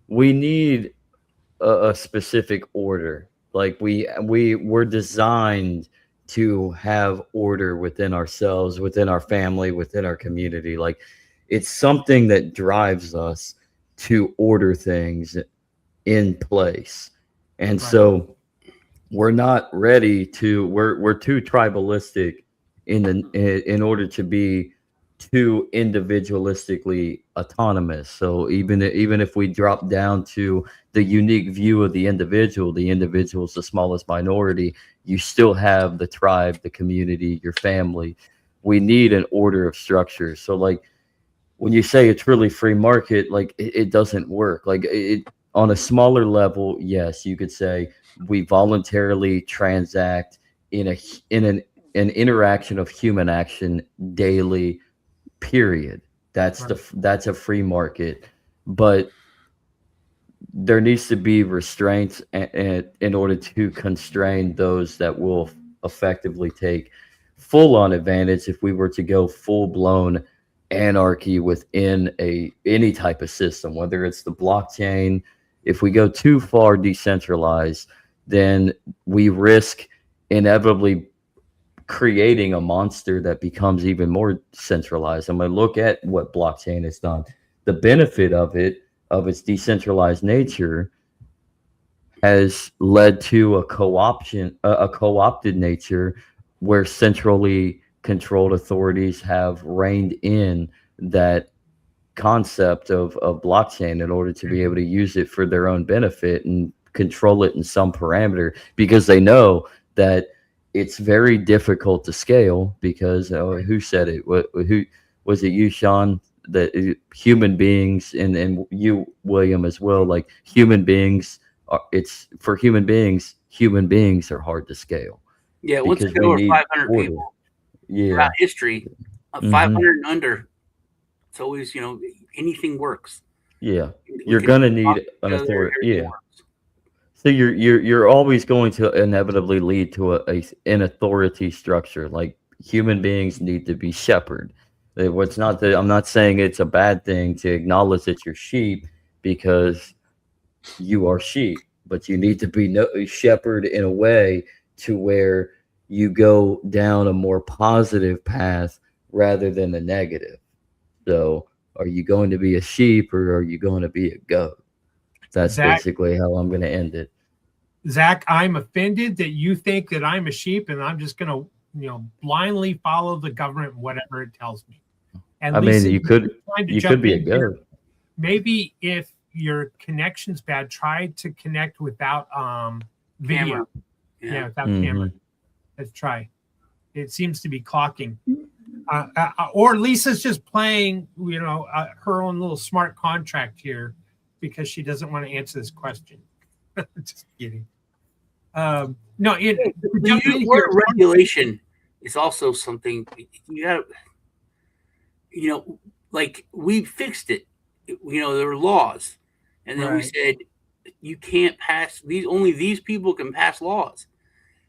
we need a specific order. Like we're designed to have order within ourselves, within our family, within our community. Like it's something that drives us to order things in place. And so we're not ready to we're too tribalistic in order to be too individualistically autonomous. So even if we drop down to the unique view of the individual is the smallest minority, you still have the tribe, the community, your family. We need an order of structure. So like when you say it's really free market, like it doesn't work. Like it on a smaller level, yes, you could say we voluntarily transact in an interaction of human action daily, period. That's a free market. But there needs to be restraints in order to constrain those that will effectively take full on advantage if we were to go full blown anarchy within any type of system, whether it's the blockchain. If we go too far decentralized, then we risk inevitably creating a monster that becomes even more centralized. I'm going to look at what blockchain has done. The benefit of its decentralized nature has led to a co-opted nature where centrally controlled authorities have reined in that concept of blockchain in order to be able to use it for their own benefit and control it in some parameter, because they know that it's very difficult to scale. Because who said it? Who was it? You, Sean? That human beings, and you, William, as well. Like human beings are. It's for human beings. Human beings are hard to scale. Yeah, once you go over 500 people, throughout history, 500 and under, it's always, anything works. Yeah, you're gonna need an authority. Yeah. So you're always going to inevitably lead to an authority structure. Like human beings need to be shepherded. What's not that I'm not saying it's a bad thing to acknowledge that you're sheep, because you are sheep, but you need to be shepherded in a way to where you go down a more positive path rather than a negative. So are you going to be a sheep or are you going to be a goat? That's basically how I'm going to end it. Zach, I'm offended that you think that I'm a sheep and I'm just going to, blindly follow the government, whatever it tells me. And I Lisa, mean, you could be a goat. Maybe if your connection's bad, try to connect without video. Yeah, without camera. Let's try. It seems to be clocking. Or Lisa's just playing, her own little smart contract here because she doesn't want to answer this question. Just kidding. No, the word regulation is also something you got. Like we fixed it. There were laws, and then we said you can't pass these. Only these people can pass laws,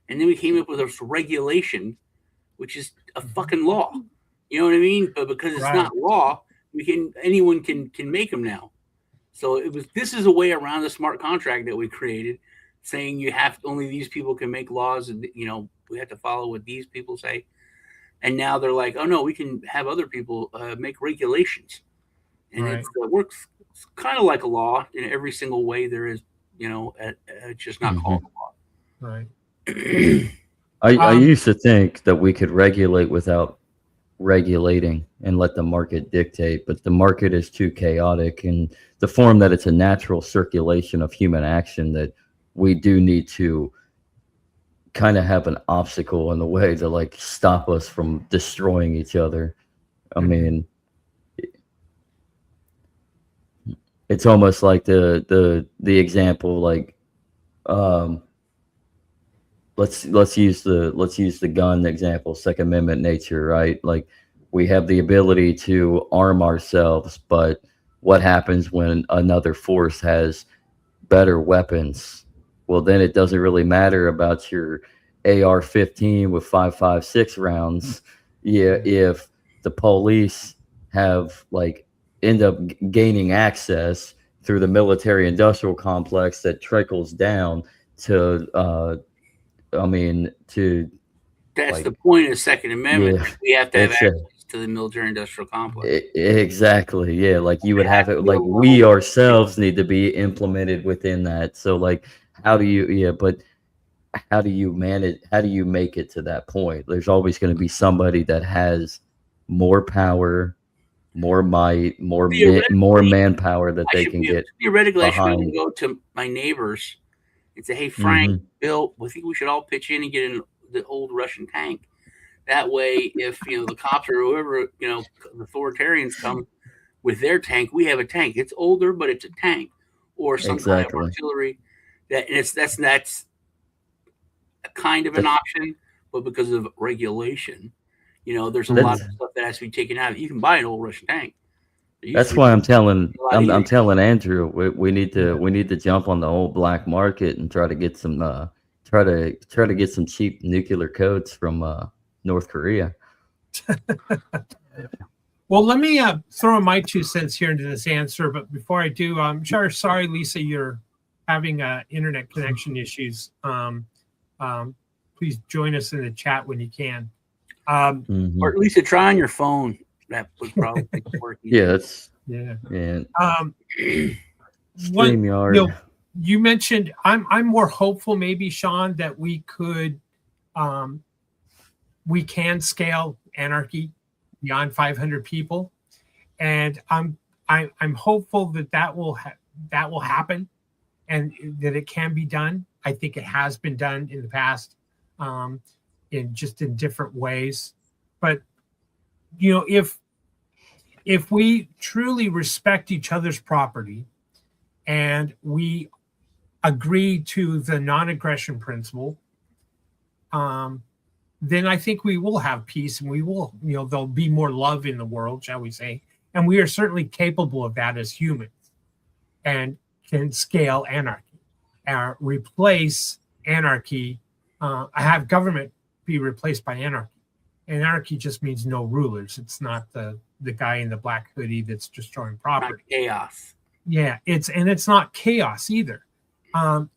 and then we came up with this regulation, which is a fucking law. You know what I mean? But because it's not law, anyone can make them now. So this is a way around the smart contract that we created, saying only these people can make laws, and we have to follow what these people say. And now they're like, oh no, we can have other people make regulations, and it works kind of like a law in every single way there is. It's just not called a law. Right. I used to think that we could regulate without regulating and let the market dictate, but the market is too chaotic in the form that it's a natural circulation of human action, that we do need to kind of have an obstacle in the way to like stop us from destroying each other. I mean, it's almost like the example, like let's use the gun example, Second Amendment nature, right? Like we have the ability to arm ourselves, but what happens when another force has better weapons? Well, then it doesn't really matter about your AR-15 with 5.56 rounds. Yeah, if the police have like end up gaining access through the military industrial complex that trickles down to to That's like, the point of the Second Amendment. yeah, We have to have it's access to the military industrial complex. exactly, yeah, like you would have it, to be a like level we of- ourselves need to be implemented within that. So like how do you, yeah, but how do you manage, how do you make it to that point? There's always going to be somebody that has more power, more might, more manpower that they can get Theoretically, I should be able to behind. go to my neighbors and say, "Hey, Frank, Mhm. Bill, we think we should all pitch in and get in the old Russian tank. That way, if the cops or whoever the authoritarians come with their tank, we have a tank. It's older, but it's a tank or some kind of Exactly. artillery. That's a kind of an The- option, but because of regulation, there's a lot That's of stuff that has to be taken out. You can buy an old Russian tank. It used that's to be why I'm telling a lot I'm, easier. I'm telling Andrew we need to jump on the old black market and try to get some try to get some cheap nuclear codes from North Korea. Well, let me throw in my 2 cents here into this answer. But before I do, I'm sorry, Lisa, you're having internet connection issues. Please join us in the chat when you can. Mhm. Or at least to try on your phone. That would probably work. Yeah, that's Yeah. yeah. One, StreamYard. you mentioned I'm more hopeful, maybe, Sean, that we can scale anarchy beyond 500 people, and I'm hopeful that will happen, and that it can be done. I think it has been done in the past, in different ways. But if we truly respect each other's property and we agree to the non-aggression principle, then I think we will have peace, and we will, there'll be more love in the world, shall we say. And we are certainly capable of that as humans, and can scale anarchy, replace anarchy, have government be replaced by anarchy. Anarchy just means no rulers. It's not the guy in the black hoodie that's destroying property. Not chaos. Yeah, it's not chaos either.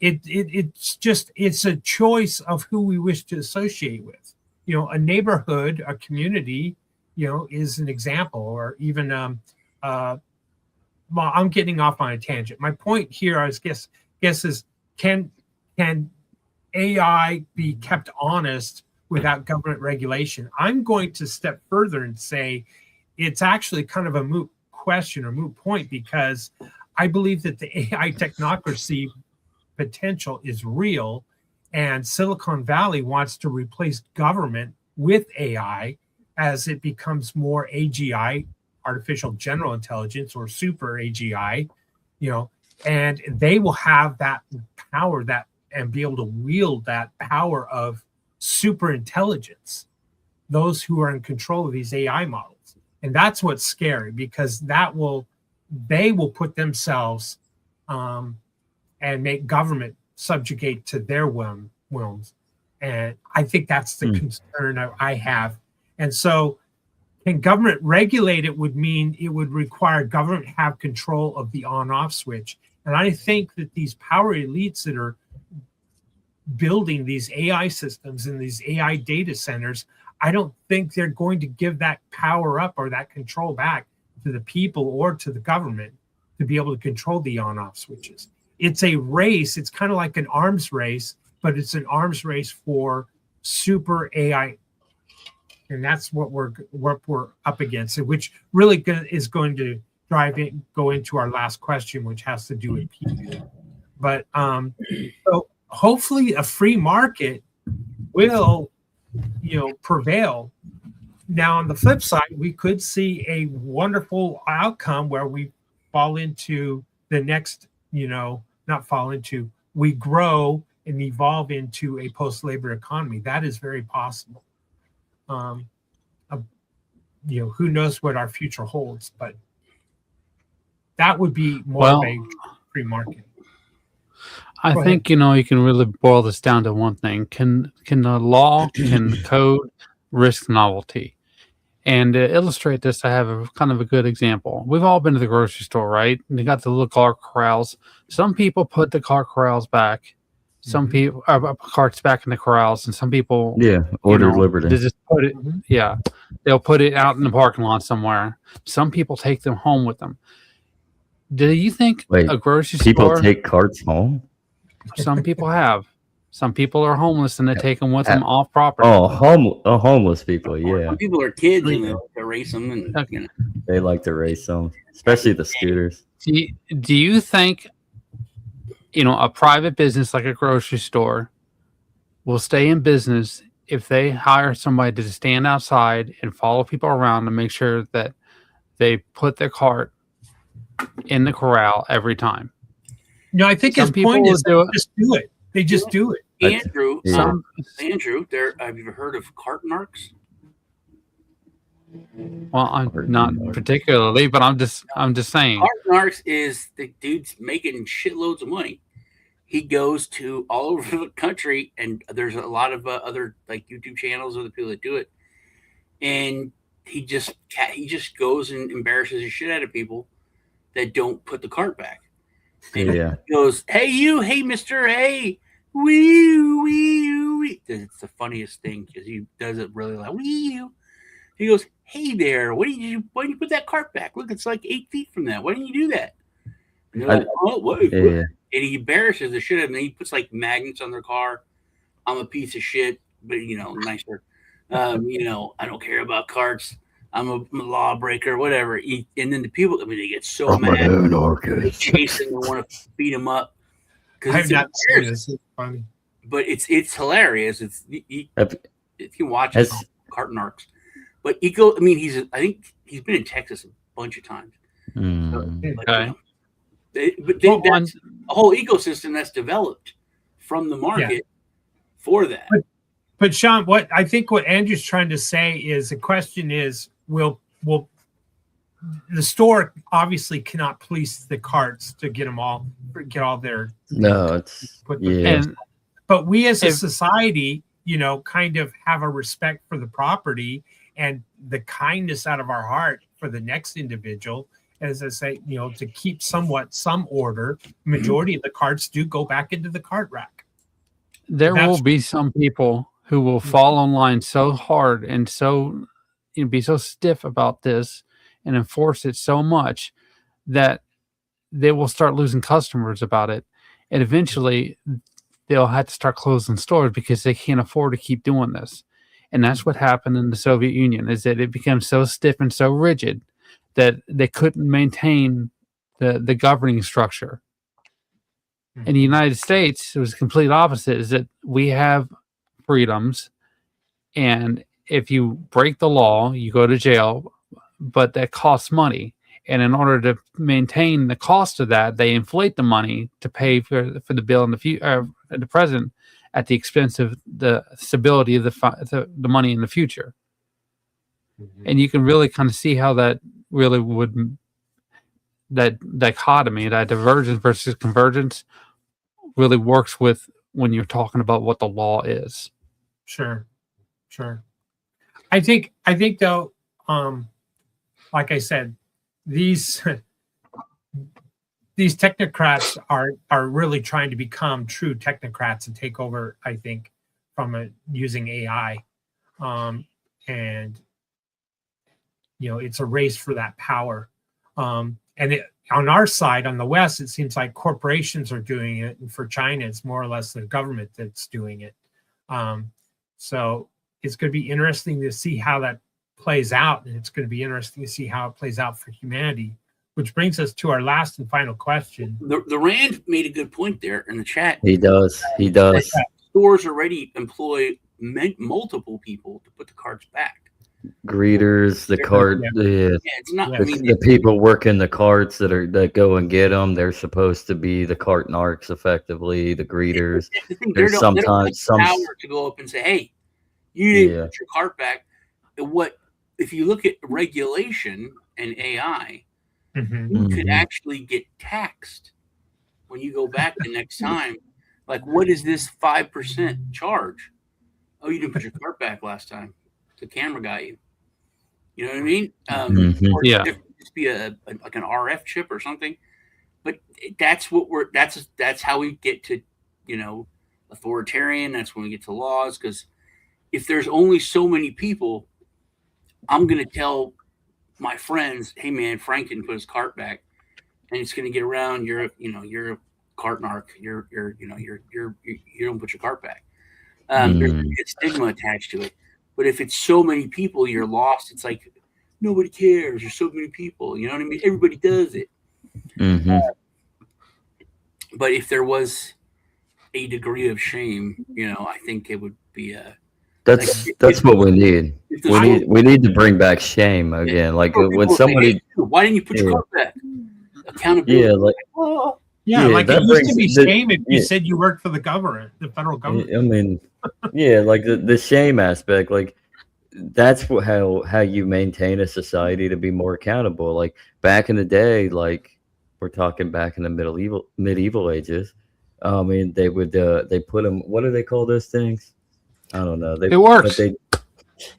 It's a choice of who we wish to associate with. A neighborhood, a community, is an example, or even well, I'm getting off on a tangent. My point here, I guess is, can AI be kept honest without government regulation? I'm going to step further and say it's actually kind of a moot question or moot point, because I believe that the AI technocracy potential is real, and Silicon Valley wants to replace government with AI as it becomes more AGI, artificial general intelligence, or super AGI, and they will have that power, and be able to wield that power of super intelligence, those who are in control of these AI models. And that's what's scary, because they will put themselves and make government subjugate to their whims. And I think that's the concern I have. And so, can government regulate it would mean it would require government have control of the on-off switch. And I think that these power elites that are building these AI systems and these AI data centers, I don't think they're going to give that power up or that control back to the people or to the government to be able to control the on-off switches. It's a race. It's kind of like an arms race, but it's an arms race for super AI. And that's what we're up against, which really is going to go into our last question, which has to do with people. But so hopefully a free market will, prevail. Now, on the flip side, we could see a wonderful outcome where we fall into the next, not fall into, we grow and evolve into a post-labor economy. That is very possible. Who knows what our future holds, but that would be more of a free market. I think you can really boil this down to one thing: can the law, can the code risk novelty? And to illustrate this, I have a kind of a good example. We've all been to the grocery store, right? And they got the little cart corrals. Some people put the cart corrals back. Some people carts back in the corrals, and some people order liberty. They just put it. Yeah, they'll put it out in the parking lot somewhere. Some people take them home with them. Do you think a grocery people store? Take carts home? Some people have. Some people are homeless and they take them with them off property. Oh, homeless people, yeah. Some people are kids and they like to race them, and they like to race them, especially the scooters. Do you think a private business like a grocery store will stay in business if they hire somebody to stand outside and follow people around and make sure that they put their cart in the corral every time? No, I think his point is just do it. They just do it. Andrew, have you ever heard of cart narcs? Well, I'm not particularly, but I'm just saying. Cart narcs is the dude's making shitloads of money. He goes to all over the country, and there's a lot of other like YouTube channels of the people that do it. And he just goes and embarrasses the shit out of people that don't put the cart back. And he goes, hey mister, hey, wee. It's the funniest thing because he does it really like wee. He goes, hey there, why didn't you put that cart back? Look, it's like 8 feet from that. Why didn't you do that? And they're like, what? And he embarrasses the shit out of them. He puts like magnets on their car. I'm a piece of shit, but nicer. I don't care about carts. I'm a lawbreaker, whatever. And then the people, they get so mad. They chase him and want to beat him up. I've not seen this. It's funny. But it's hilarious. If you watch it, cart narcs. But I think he's been in Texas a bunch of times. Okay. That's a whole ecosystem that's developed from the market for that. But Sean, what Andrew's trying to say is the question is, will the store obviously cannot police the carts to get all their but we as a society, kind of have a respect for the property and the kindness out of our heart for the next individual. As I say, to keep some order, majority of the carts do go back into the cart rack. There will be some people who will fall in line so hard and so be so stiff about this and enforce it so much that they will start losing customers about it. And eventually they'll have to start closing stores because they can't afford to keep doing this. And that's what happened in the Soviet Union, is that it became so stiff and so rigid that they couldn't maintain the governing structure. In the United States, it was the complete opposite, is that we have freedoms, and if you break the law, you go to jail, but that costs money. And in order to maintain the cost of that, they inflate the money to pay for the bill in the present at the expense of the stability of the money in the future. And you can really kind of see how that really that dichotomy, that divergence versus convergence, really works with when you're talking about what the law is. Sure. I think though, like I said, these technocrats are really trying to become true technocrats and take over, I think, from using AI. And it's a race for that power. On our side, on the West, it seems like corporations are doing it. And for China, it's more or less the government that's doing it. So it's going to be interesting to see how that plays out. And it's going to be interesting to see how it plays out for humanity, which brings us to our last and final question. The Rand made a good point there in the chat. He does. Stores already employ multiple people to put the carts back. greeters, the cart, Yeah. the it's not. Yeah. I mean, the people working the carts that go and get them. They're supposed to be the cart narcs, effectively the greeters. the thing, There's they don't have sometimes some the power to go up and say, "Hey, you didn't Yeah. put your cart back." What if you look at regulation and AI? Mhm. You could Mhm. actually get taxed when you go back the next time. Like, what is this 5% charge? Oh, you didn't put your cart back last time. The camera got you. You know what I mean? Mhm. Or Yeah. it could just be like an RF chip or something. But that's what that's how we get to, authoritarian. That's when we get to laws. Because if there's only so many people, I'm going to tell my friends, "Hey, man, Frank didn't put his cart back," and it's going to get around. You're a cart narc. You don't put your cart back. There's a stigma attached to it. But if it's so many people, you're lost. It's like nobody cares. There's so many people. You know what I mean? Everybody does it. Mhm. But if there was a degree of shame, I think it would be That's what we need. if the We need to bring back shame again. Like people when say, somebody, "Hey, why didn't you put your Yeah. cart back?" Accountability. yeah, like Oh, Yeah, Yeah, like that it used to brings be the- shame if you yeah. said you worked for the government, the federal government. I mean, yeah, like the shame aspect, like that's how you maintain a society to be more accountable. Like back in the day, like we're talking back in the medieval ages. I mean, they would they put them. What do they call those things? I don't know. It works. But they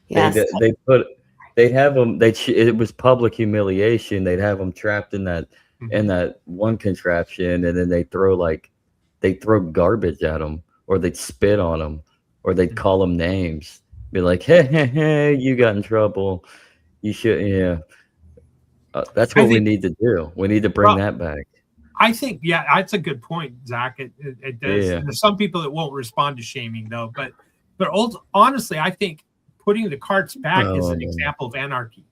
Yes. they put they'd have them. It was public humiliation. They'd have them trapped in that one contraption, and then they throw garbage at them, or they'd spit on them, or they'd call them names. Be like, hey, you got in trouble. You should, yeah. That's I what we think- need to do. We need to bring Well, that back. I think, yeah, that's a good point, Zach. It does. Yeah. There's some people that won't respond to shaming, though. But honestly, I think putting the carts back is an Oh, example of anarchy.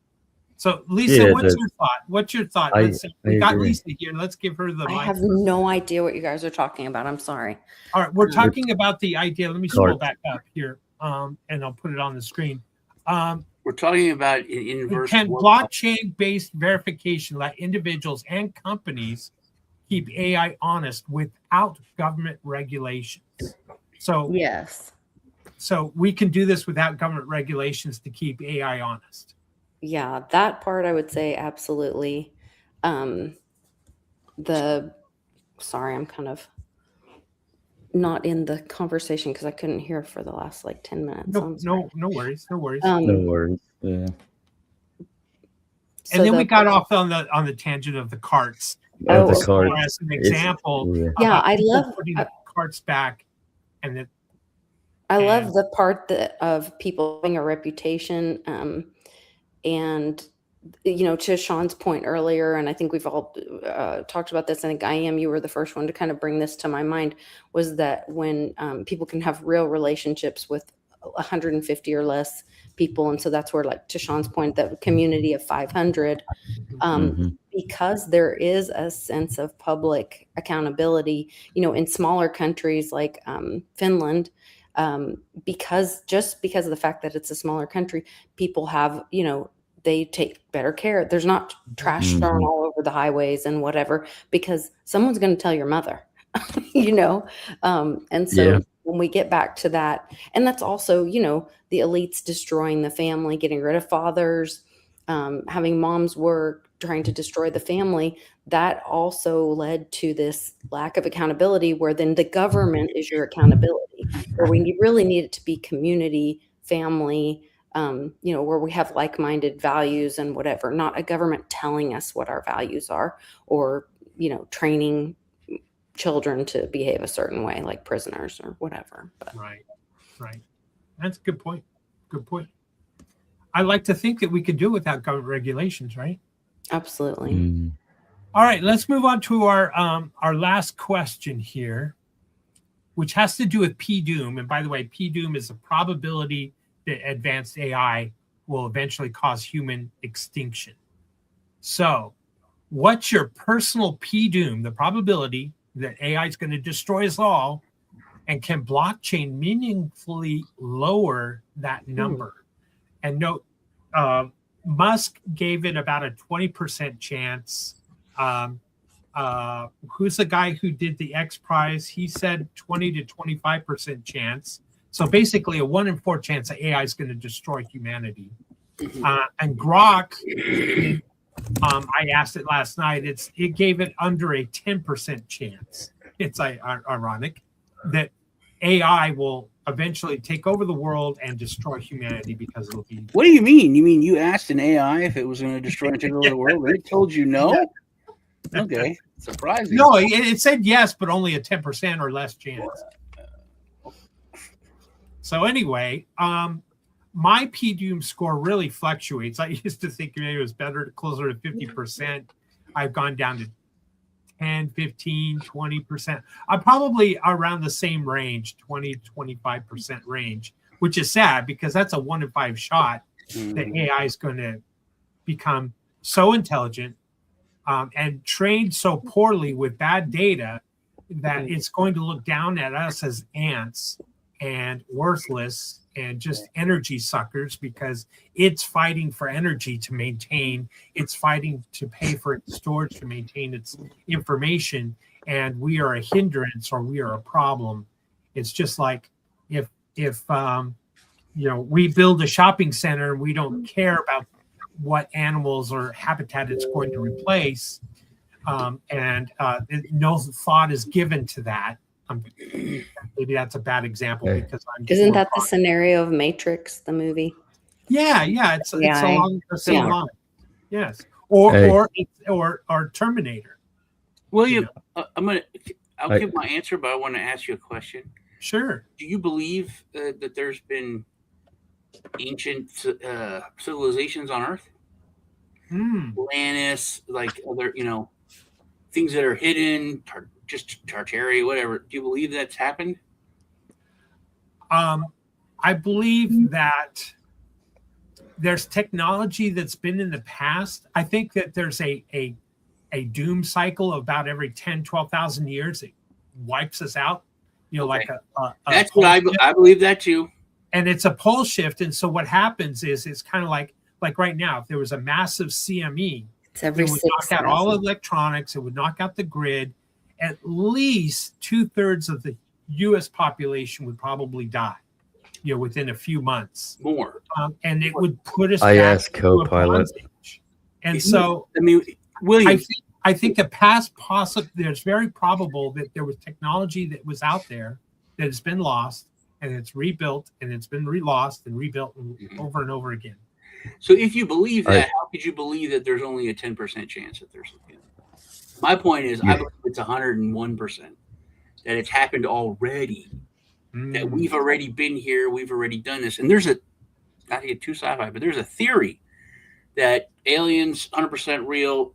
So, Lisa, Yeah, what's your thought? What's your thought? I We got agree. Lisa here. Let's give her the I mic. have no idea what you guys are talking about. I'm sorry. All right, we're talking about the idea. Let me scroll Carts. back up here, and I'll put it on the screen. we're talking about an inverse. Can blockchain-based verification let individuals and companies keep AI honest without government regulations? So, Yes. so we can do this without government regulations to keep AI honest. Yeah, that part I would say absolutely. Sorry, I'm kind of not in the conversation because I couldn't hear for the last like 10 minutes. so I'm sorry. No worries, no worries. No worries. Yeah. So And then we the- got off on the tangent of the carts. Oh, the okay. cart. As an It's- example, yeah. Yeah, about I people love- putting the carts back, and then I love And- the part of people having a reputation, and to Sean's point earlier, and I think we've all talked about this. I think you were the first one to kind of bring this to my mind, was that when people can have real relationships with 150 or less people, and so that's where, like to Sean's point, that community of 500, Mhm. because there is a sense of public accountability, in smaller countries like Finland. Because of the fact that it's a smaller country, people have, they take better care. There's not trash thrown Mhm. all over the highways and whatever, because someone's going to tell your mother, and so Yeah. when we get back to that, and that's also, the elites destroying the family, getting rid of fathers, having moms work, trying to destroy the family, that also led to this lack of accountability, where then the government is your accountability, where we really need it to be community, family, where we have like-minded values and whatever, not a government telling us what our values are, or, training children to behave a certain way, like prisoners or whatever. But right. That's a good point. Good point. I like to think that we could do it without government regulations, right? absolutely. Mhm. All right, let's move on to our last question here, which has to do with P-Doom. And by the way, P-Doom is a probability that advanced AI will eventually cause human extinction. So, what's your personal P-Doom, the probability that AI is going to destroy us all, and can blockchain meaningfully lower that number? And note, Musk gave it about a 20% chance. Who's the guy who did the X Prize? He said 20 to 25% chance. So basically, a 1 in 4 chance that AI is going to destroy humanity. And Grok, I asked it last night. It gave it under a 10% chance. It's ironic that AI will eventually take over the world and destroy humanity because it'll be. What do you mean? You mean you asked an AI if it was going to destroy and take over the world? It told you no? Yeah. Okay, surprising. No, it said yes, but only a 10% or less chance. So anyway, my PDUM score really fluctuates. I used to think maybe it was better, closer to 50%. I've gone down to 10, 15, 20%. I'm probably around the same range, 20, 25% range, which is sad because that's a 1 in 5 shot that AI is going to become so intelligent and trained so poorly with bad data that it's going to look down at us as ants and worthless and just energy suckers because it's fighting for energy to maintain, it's fighting to pay for its storage to maintain its information, and we are a hindrance or we are a problem. It's just like if we build a shopping center and we don't care about what animals or habitat it's going to replace, and no thought is given to that. Maybe that's a bad example because Isn't that the scenario of Matrix, the movie? Yeah, it's along the same line. Yes, or Terminator. William, I'll give my answer, but I want to ask you a question. Sure. Do you believe that there's been ancient civilizations on Earth? Atlantis, like other, things that are hidden, just Tartaria, whatever. Do you believe that's happened? I believe that there's technology that's been in the past. I think that there's a doom cycle about every 10, 12,000 years. It wipes us out, like that's what I believe that too. And it's a pole shift. And so what happens is it's kind of like right now, if there was a massive CME, it would knock out all electronics, it would knock out the grid. At least 2/3 of the U.S. population would probably die, within a few months. More. And it would put us I back asked Copilot. And so, William, I think the past there's very probable that there was technology that was out there that has been lost, and it's rebuilt, and it's been lost and rebuilt over and over again. So if you believe that, how could you believe that there's only a 10% chance that there's something? My point is, I believe it's 101% that it's happened already, that we've already been here, we've already done this. And there's not to get too sci-fi, but there's a theory that aliens 100% real,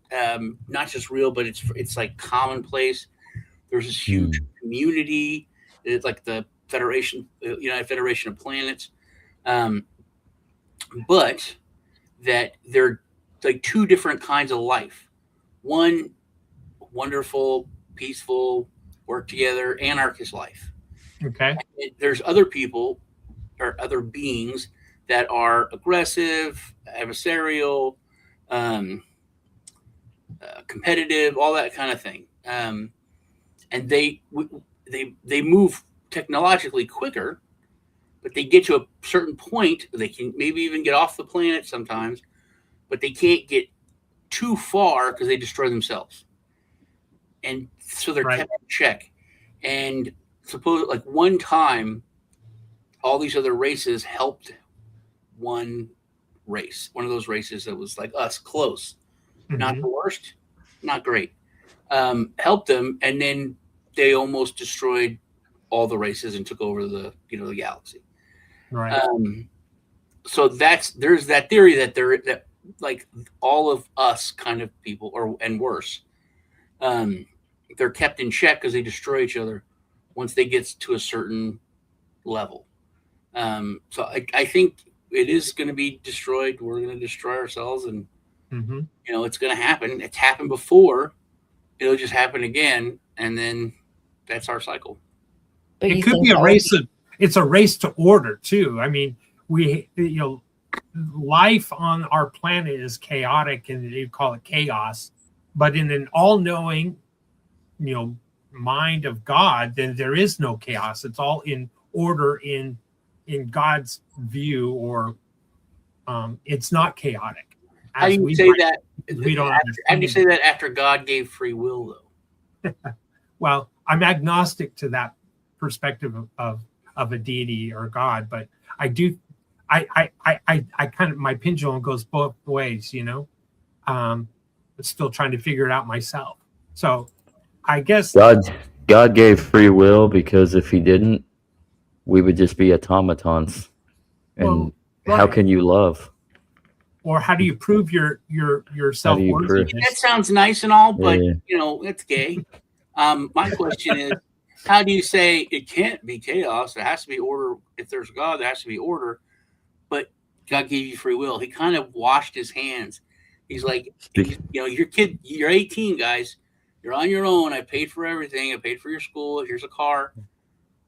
not just real, but it's like commonplace. There's this huge community. It's like the United Federation of Planets. But that they're like two different kinds of life. One, wonderful, peaceful, work together, anarchist life. Okay. And there's other people or other beings that are aggressive, adversarial, competitive, all that kind of thing. And they move technologically quicker, but they get to a certain point. They can maybe even get off the planet sometimes, but they can't get too far because they destroy themselves. And so they're kept in check. And suppose like one time, all these other races helped one race, one of those races that was like us, close, not the worst, not great, helped them, and then they almost destroyed all the races and took over the the galaxy. Right. So there's that theory that like all of us kind of people and worse, they're kept in check because they destroy each other once they get to a certain level. So I think it is going to be destroyed. We're going to destroy ourselves, and it's going to happen. It's happened before. It'll just happen again, and then that's our cycle. But it could be a race. It's a race to order too. I mean, life on our planet is chaotic, and they call it chaos. But in an all-knowing, mind of God, then there is no chaos. It's all in order in God's view, or it's not chaotic. How do you say that? We don't. How do you say that after God gave free will, though? Well, I'm agnostic to that perspective of a deity or God, but I do. I kind of, my pendulum goes both ways, but still trying to figure it out myself. So I guess God gave free will, because if he didn't, we would just be automatons. And how can you love? Or how do you prove your self-worthiness? That sounds nice and all, but it's gay. My question is, how do you say it can't be chaos? There has to be order. If there's God, there has to be order. But God gave you free will. He kind of washed his hands. He's like, you're 18, guys. You're on your own. I paid for everything. I paid for your school. Here's a car.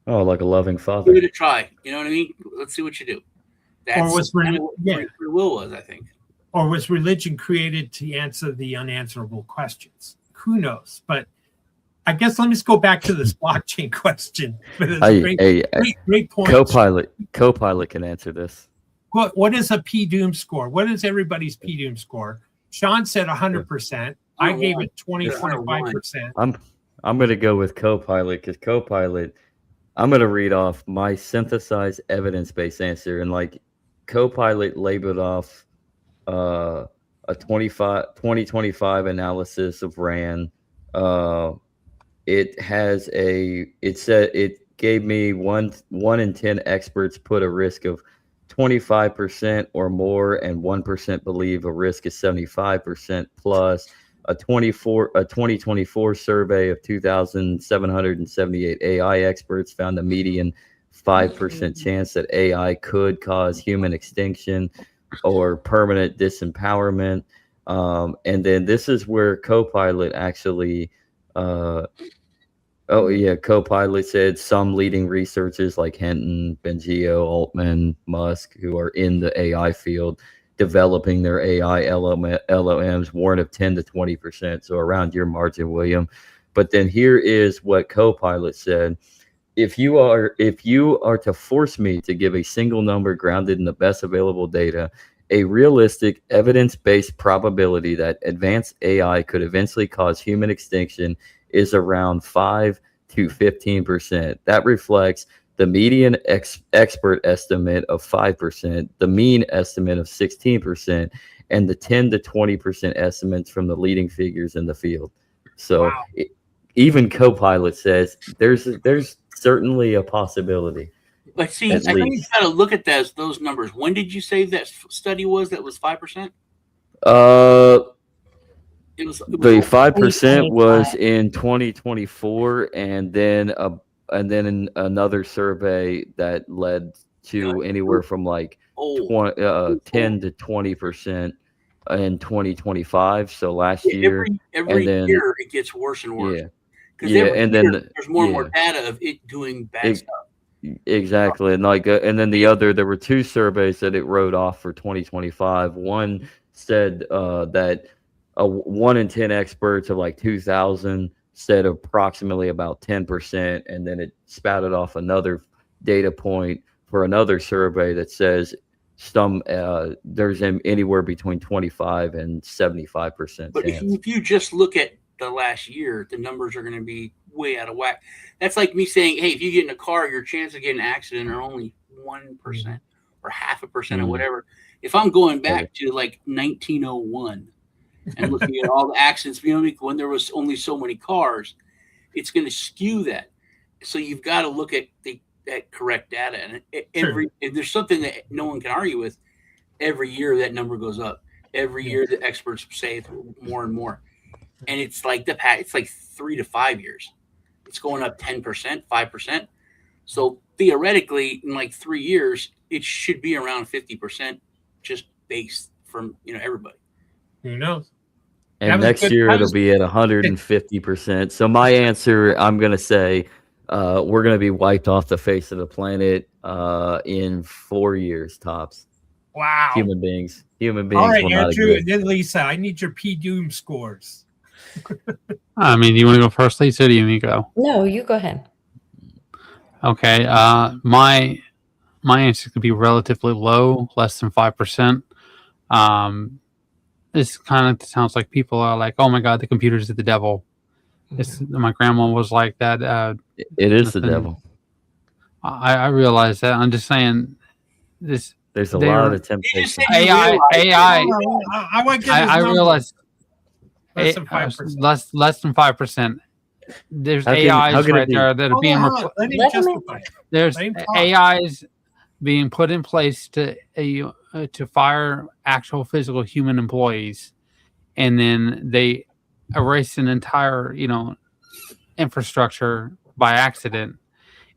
Oh, like a loving father. Give it a try. You know what I mean? Let's see what you do. That's kind of what free will was, I think. Or was religion created to answer the unanswerable questions? Who knows? But I guess let me just go back to this blockchain question. Great point. Copilot can answer this. What is a PDoom score? What is everybody's PDoom score? Sean said 100%. I gave it 25%. I'm going to go with Copilot, because Copilot, I'm going to read off my synthesized evidence-based answer, and like Copilot labeled off a 2025 analysis of RAND. It said it gave me one in 10 experts put a risk of 25% or more, and 1% believe a risk is 75%, plus a 2024 survey of 2,778 AI experts found a median 5% chance that AI could cause human extinction or permanent disempowerment. And then this is where Copilot actually Copilot said some leading researchers like Hinton, Bengio, Altman, Musk, who are in the AI field, developing their AI LLMs, warn of 10 to 20%. So around your margin, William. But then here is what Copilot said. If you are to force me to give a single number grounded in the best available data, a realistic evidence-based probability that advanced AI could eventually cause human extinction is around 5 to 15%. That reflects the median expert estimate of 5%, the mean estimate of 16%, and the 10 to 20% estimates from the leading figures in the field. So even Copilot says there's certainly a possibility. But see, I think you got to look at those numbers. When did you say that study was? That was 5%. It was the 5% was in 2024, and then another survey that led to anywhere from like 10 to 20% in 2025. So last year, every year it gets worse and worse. And then there's more and more data of it doing bad stuff. Exactly, and and then there were two surveys that it wrote off for 2025. One said that 1 in 10 experts of like 2,000 said approximately about 10%, and then it spouted off another data point for another survey that says there's anywhere between 25 and 75%. But if you just look at the last year, the numbers are going to be way out of whack. That's like me saying, hey, if you get in a car, your chance of getting an accident are only 1% or 0.5% or whatever. If I'm going back to like 1901 and looking at all the accidents, when there was only so many cars, it's going to skew that. So you've got to look at that correct data. And if there's something that no one can argue with, every year that number goes up. Every year the experts say more and more. And it's like it's like 3 to 5 years. It's going up 10%, 5%. So theoretically, in like 3 years, it should be around 50%, just based from everybody. Who knows? And next year it'll be at 150%. So my answer, I'm gonna say, we're gonna be wiped off the face of the planet in 4 years tops. Wow. Human beings All right, will not Andrew, exist. and then Lisa, I need your P Doom scores. I mean, do you want to go first, Lisa? Or do you want me to go? No, you go ahead. Okay. My answer could be relatively low, less than 5%. This kind of sounds like people are like, "Oh my God, the computers are the devil." My grandma was like that. It is the nothing- devil. I realize that. I'm just saying this. There's a They're- lot of You just temptation. said you AI. realized I want to get his I number. realize Less than 5%. less than 5%. There's How can AIs it right be? there that are Hold being on, hold on. Let him Let him justify it. there's Let him talk. AIs being put in place to fire actual physical human employees, and then they erase an entire infrastructure by accident,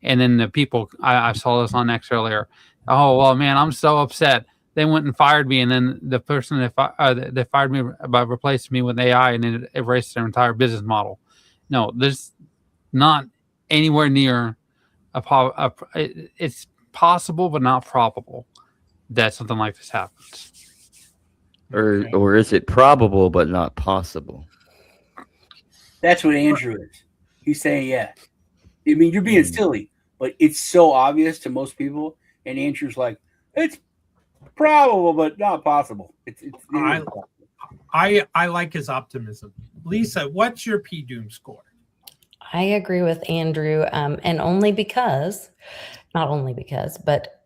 and then the people I saw this on X earlier. Oh well, man, I'm so upset. They went and fired me, and then the person that fired me by replacing me with AI, and it erased their entire business model. No, there's not anywhere near it's possible, but not probable that something like this happens. Okay. Or is it probable but not possible? that's what Andrew is. He's saying, yeah. I mean, you're being silly, but it's so obvious to most people. And Andrew's like, it's probable, but not possible. I like his optimism. Lisa, what's your P Doom score? I agree with Andrew, and not only because, but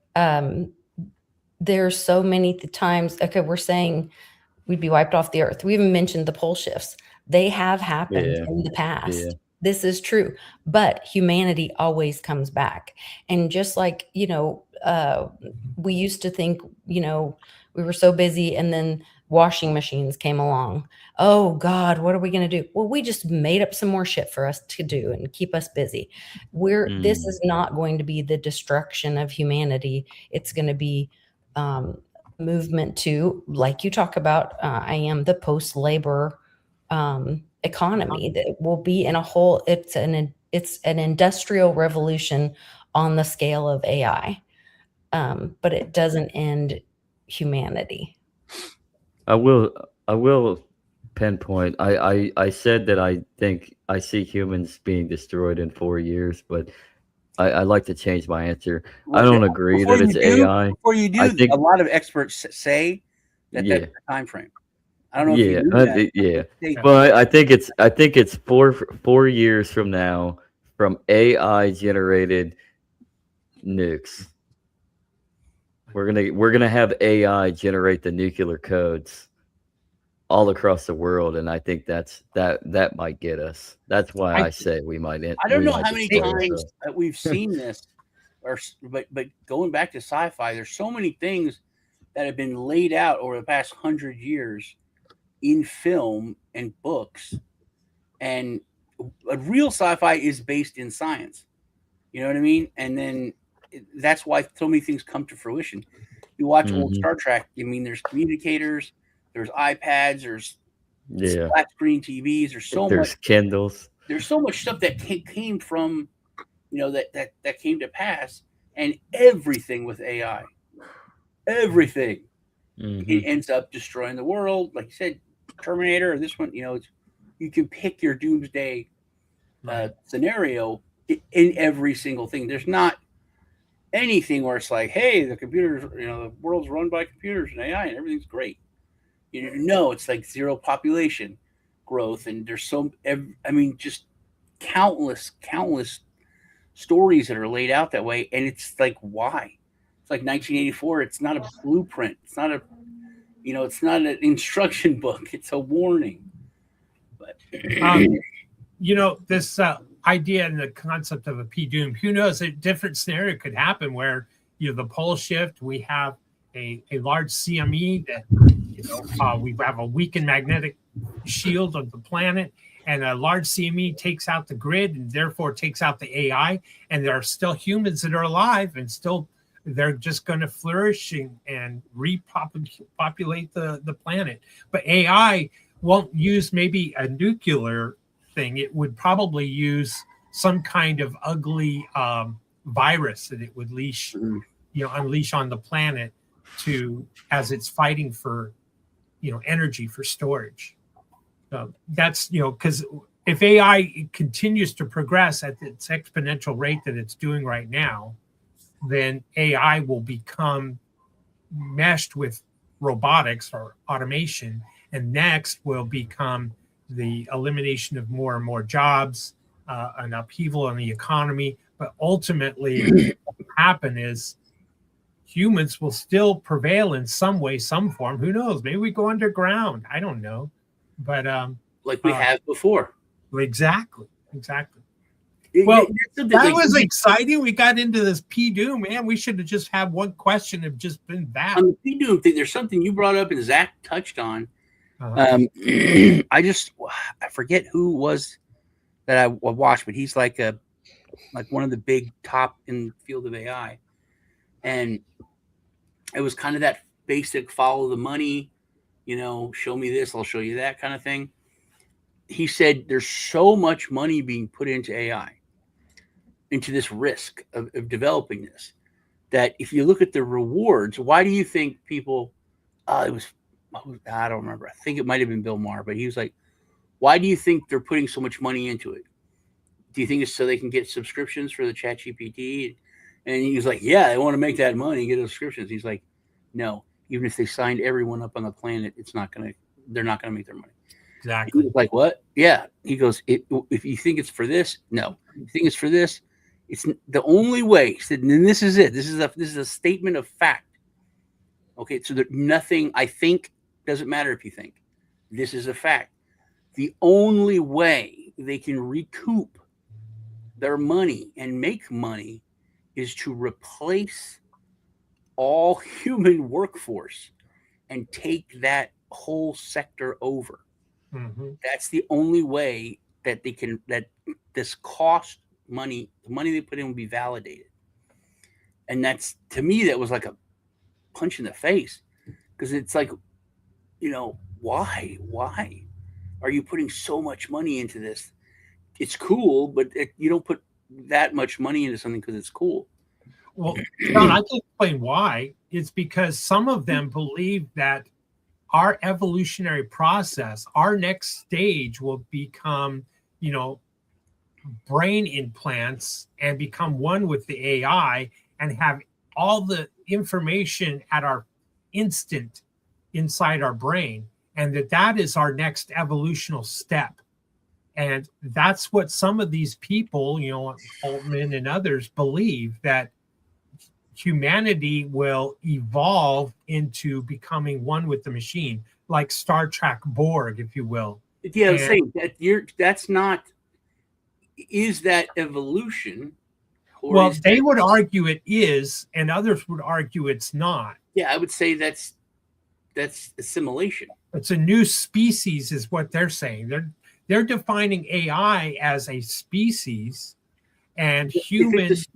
there's so many times. Okay, we're saying we'd be wiped off the earth. We even mentioned the pole shifts. They have happened in the past. Yeah. This is true, but humanity always comes back. And just like, we used to think, we were so busy, and then washing machines came along. Oh God, what are we going to do? Well, we just made up some more shit for us to do and keep us busy. This is not going to be the destruction of humanity. It's going to be movement to, like you talk about, I am the post-labor economy that will be in a whole. It's an industrial revolution on the scale of AI, but it doesn't end humanity. I will pinpoint. I said that I think I see humans being destroyed in 4 years, but I like to change my answer. I don't agree that it's AI. Before you do, I think a lot of experts say that that's the time frame. I don't know if you knew that. But I think it's 4 years from now from AI generated nukes. We're gonna have AI generate the nuclear codes all across the world, and I think that might get us. That's why I say we might. I don't know how many times that we've seen this, but going back to sci-fi, there's so many things that have been laid out over the past 100 years in film and books, and a real sci-fi is based in science. You know what I mean? And then that's why so many things come to fruition. You watch old Star Trek. I mean, there's communicators, there's iPads, there's flat screen TVs. There's Kindles. There's so much stuff that came from, that came to pass, and everything with AI, everything, it ends up destroying the world. Like you said, Terminator, or this one, you can pick your doomsday scenario in every single thing. There's not anything where it's like, hey, the computers, the world's run by computers and AI and everything's great. It's like zero population growth, and there's just countless stories that are laid out that way. And it's like, why? It's like 1984. It's not a blueprint. It's not it's not an instruction book. It's a warning. But this idea and the concept of a P Doom, who knows, a different scenario could happen where the pole shift, we have a large CME that we have a weakened magnetic shield of the planet, and a large CME takes out the grid and therefore takes out the AI, and there are still humans that are alive and still they're just going to flourish and repopulate the planet. But AI won't use maybe a nuclear thing. It would probably use some kind of ugly virus that it would unleash on the planet as it's fighting for, energy for storage. So that's, because if AI continues to progress at its exponential rate that it's doing right now, then AI will become meshed with robotics or automation, and next will become the elimination of more and more jobs, an upheaval in the economy. But ultimately, what will happen is humans will still prevail in some way, some form. Who knows? Maybe we go underground. I don't know. But like we have before. Exactly. Well, that was exciting. We got into this P-Doom, man. We should have just had one question have just been that. On the P-Doom thing, there's something you brought up and Zach touched on. I forget who was that I watched, but he's like one of the big top in the field of AI. And it was kind of that basic follow the money, show me this, I'll show you that kind of thing. He said there's so much money being put into AI, into this risk of developing this, that if you look at the rewards, why do you think people, I don't remember. I think it might have been Bill Maher, but he was like, why do you think they're putting so much money into it? Do you think it's so they can get subscriptions for the ChatGPT? And he was like, yeah, they want to make that money, get subscriptions. He's like, no, even if they signed everyone up on the planet, they're not going to make their money. Exactly. He was like, what? Yeah. He goes, if you think it's for this, no. If you think it's for this, it's the only way. He said, and this is it. This is a statement of fact. Okay, so that nothing I think doesn't matter if you think. This is a fact. The only way they can recoup their money and make money is to replace all human workforce and take that whole sector over. Mm-hmm. That's the only way that this cost money, the money they put in, will be validated. And that's, to me, that was like a punch in the face, because it's like, why are you putting so much money into this? It's cool, but you don't put that much money into something because it's cool. Well, John, I can explain why. It's because some of them believe that our evolutionary process, our next stage will become, brain implants and become one with the AI and have all the information at our instant inside our brain. And that is our next evolutional step. And that's what some of these people, Altman and others, believe, that humanity will evolve into becoming one with the machine, like Star Trek Borg, if you will. Yeah, I was saying that's not. Is that evolution? Well, they would argue it is, and others would argue it's not. Yeah, I would say that's assimilation. It's a new species, is what they're saying. They're defining AI as a species, and humans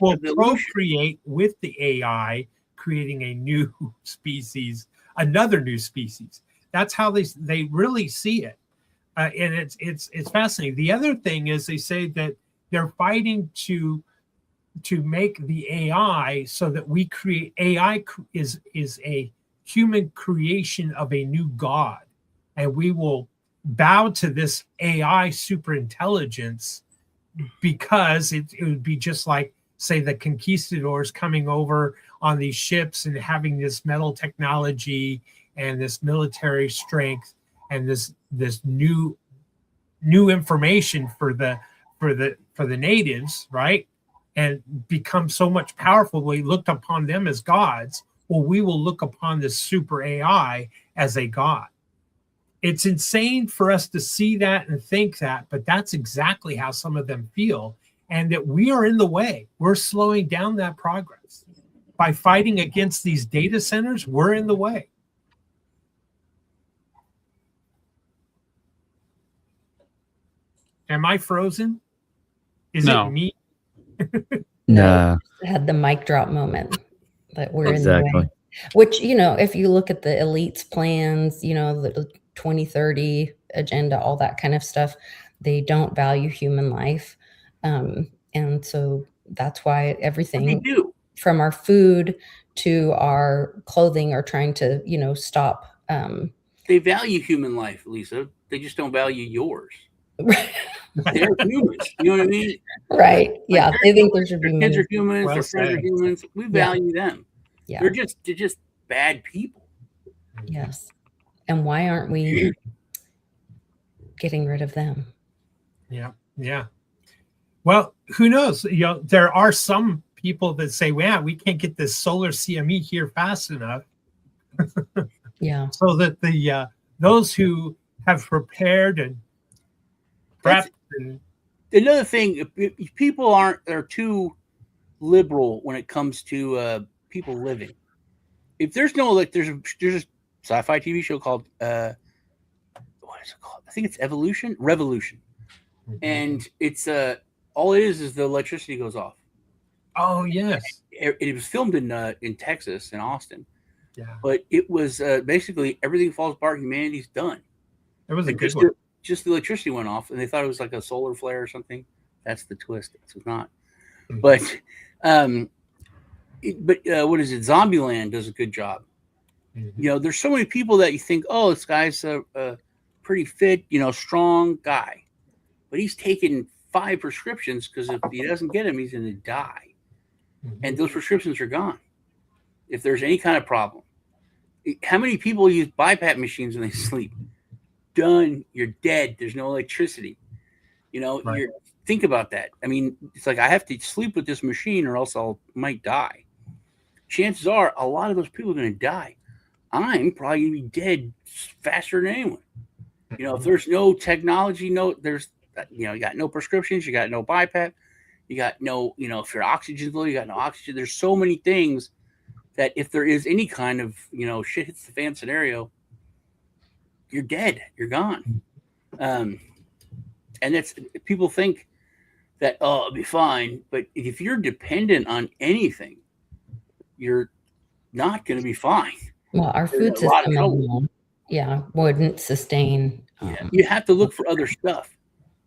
will procreate with the AI, creating a new species, another new species. That's how they really see it, and it's fascinating. The other thing is they say that they're fighting to make the AI so that we create AI is a human creation of a new God, and we will bow to this AI superintelligence, because it would be just like, say, the conquistadors coming over on these ships and having this metal technology and this military strength and this new information for the natives, right? And become so much powerful, we looked upon them as gods. Well, we will look upon this super AI as a god. It's insane for us to see that and think that, but that's exactly how some of them feel, and that we are in the way. We're slowing down that progress. By fighting against these data centers, we're in the way. Am I frozen? Is it me? No. Had the mic drop moment that we're in the way. Which, if you look at the elites plans, the 2030 agenda, all that kind of stuff, they don't value human life. And so that's why everything from our food to our clothing or trying to, stop. They value human life, Lisa. They just don't value yours. They're humans. You know what I mean? Right. Yeah. Like, They think there should their be kids many. are humans. Well Their friends are said. humans. We value them. Yeah. They're just bad people. Yes. And why aren't we getting rid of them? Yeah. Yeah. Well, who knows? There are some people that say, well, we can't get this solar CME here fast enough. Yeah. So that the those who have prepared and prepped and Another thing, if people are too liberal when it comes to people living. If there's no there's a sci-fi TV show called what is it called? I think it's Revolution, and it's all it is the electricity goes off. oh yes, It was filmed in Texas, in Austin. yeah, But it was basically everything falls apart. Humanity's done. it was a And good one. Just the electricity went off, and they thought it was like a solar flare or something. That's the twist. It's not. Mhm. But what is it? Zombieland does a good job. Mhm. There's so many people that you think, oh, this guy's a pretty fit, strong guy, but he's taken 5 prescriptions because if he doesn't get them, he's going to die. Mhm. And those prescriptions are gone. If there's any kind of problem, how many people use BiPAP machines when they sleep? Done. You're dead. There's no electricity. Right. Think about that. I mean, it's like I have to sleep with this machine or else might die. Chances are a lot of those people are going to die. I'm probably going to be dead faster than anyone. If there's no technology, you got no prescriptions, you got no BiPAP, you got no, if your oxygen's low, you got no oxygen. There's so many things that if there is any kind of, shit hits the fan scenario, you're dead, you're gone. And that's, people think that, oh, it'll be fine. But if you're dependent on anything, you're not going to be fine. Well, our food a lot of system trouble. wouldn't sustain. You have to look for other stuff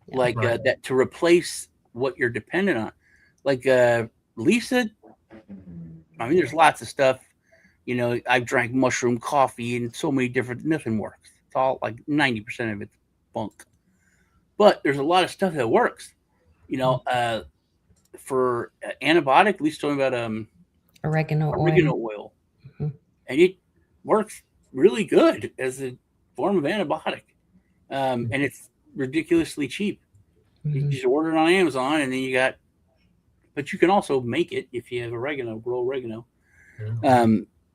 like Right. that to replace what you're dependent on. Like Lisa, I mean, there's lots of stuff. I've drank mushroom coffee and so many different. Nothing works. It's all like 90% of it's bunk. But there's a lot of stuff that works. For antibiotic, Lisa's talking about Oregano oil, Mhm. and it works really good as a form of antibiotic, and it's ridiculously cheap. You Mhm. just order it on Amazon, and then but you can also make it if you have grow oregano. Yeah.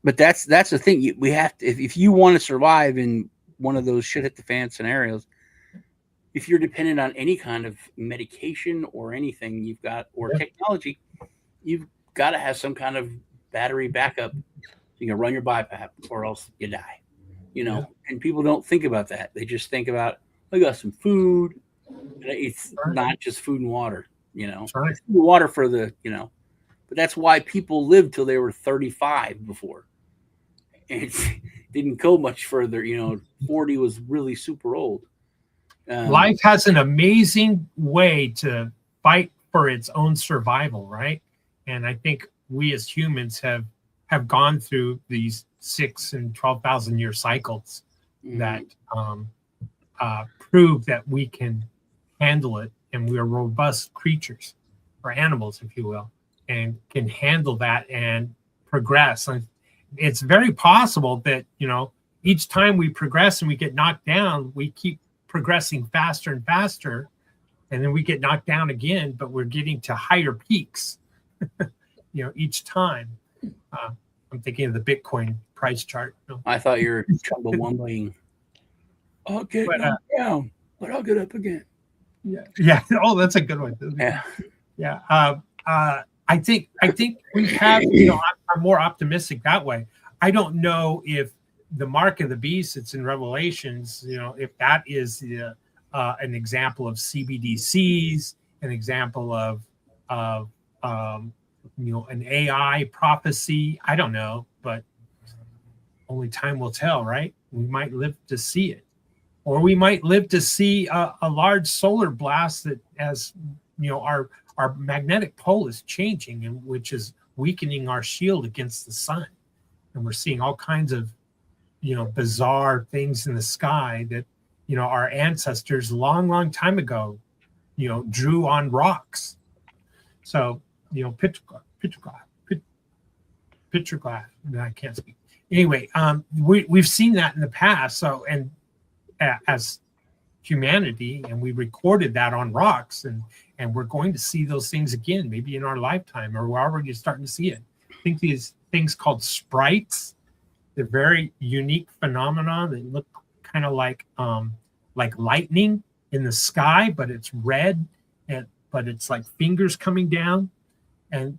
But that's the thing. We have to, if you want to survive in one of those shit hit the fan scenarios, if you're dependent on any kind of medication or anything or technology, you've got to have some kind of battery backup. You can run your BiPAP or else you die, and people don't think about that. They just think about, I got some food. It's not just food and water, That's right. It's food and water for the, but that's why people lived till they were 35 before. And it didn't go much further. 40 was really super old. Life has an amazing way to fight for its own survival, right? And I think we as humans have gone through these 6,000 and 12,000 year cycles that prove that we can handle it, and we are robust creatures, or animals, if you will, and can handle that and progress. And it's very possible that each time we progress and we get knocked down, we keep progressing faster and faster, and then we get knocked down again, but we're getting to higher peaks each time. I'm thinking of the Bitcoin price chart. I thought you were chumbawambling. I'll get knocked down, but I'll get up again. Yeah. Oh, that's a good one. Yeah. I think we have, I'm more optimistic that way. I don't know if the mark of the beast that's in Revelations, if that is an example of CBDCs, an example of an AI prophecy. I don't know, but only time will tell, right? We might live to see it, or we might live to see a large solar blast that, as our magnetic pole is changing, and which is weakening our shield against the sun. And we're seeing all kinds of, bizarre things in the sky that, our ancestors long time ago, drew on rocks. So, petroglyph. I can't speak. Anyway, we've seen that in the past. So, and as humanity, and we recorded that on rocks, and we're going to see those things again, maybe in our lifetime, or we're already starting to see it. I think these things called sprites, they're very unique phenomena. They look kind of like lightning in the sky, but it's red, but it's like fingers coming down. And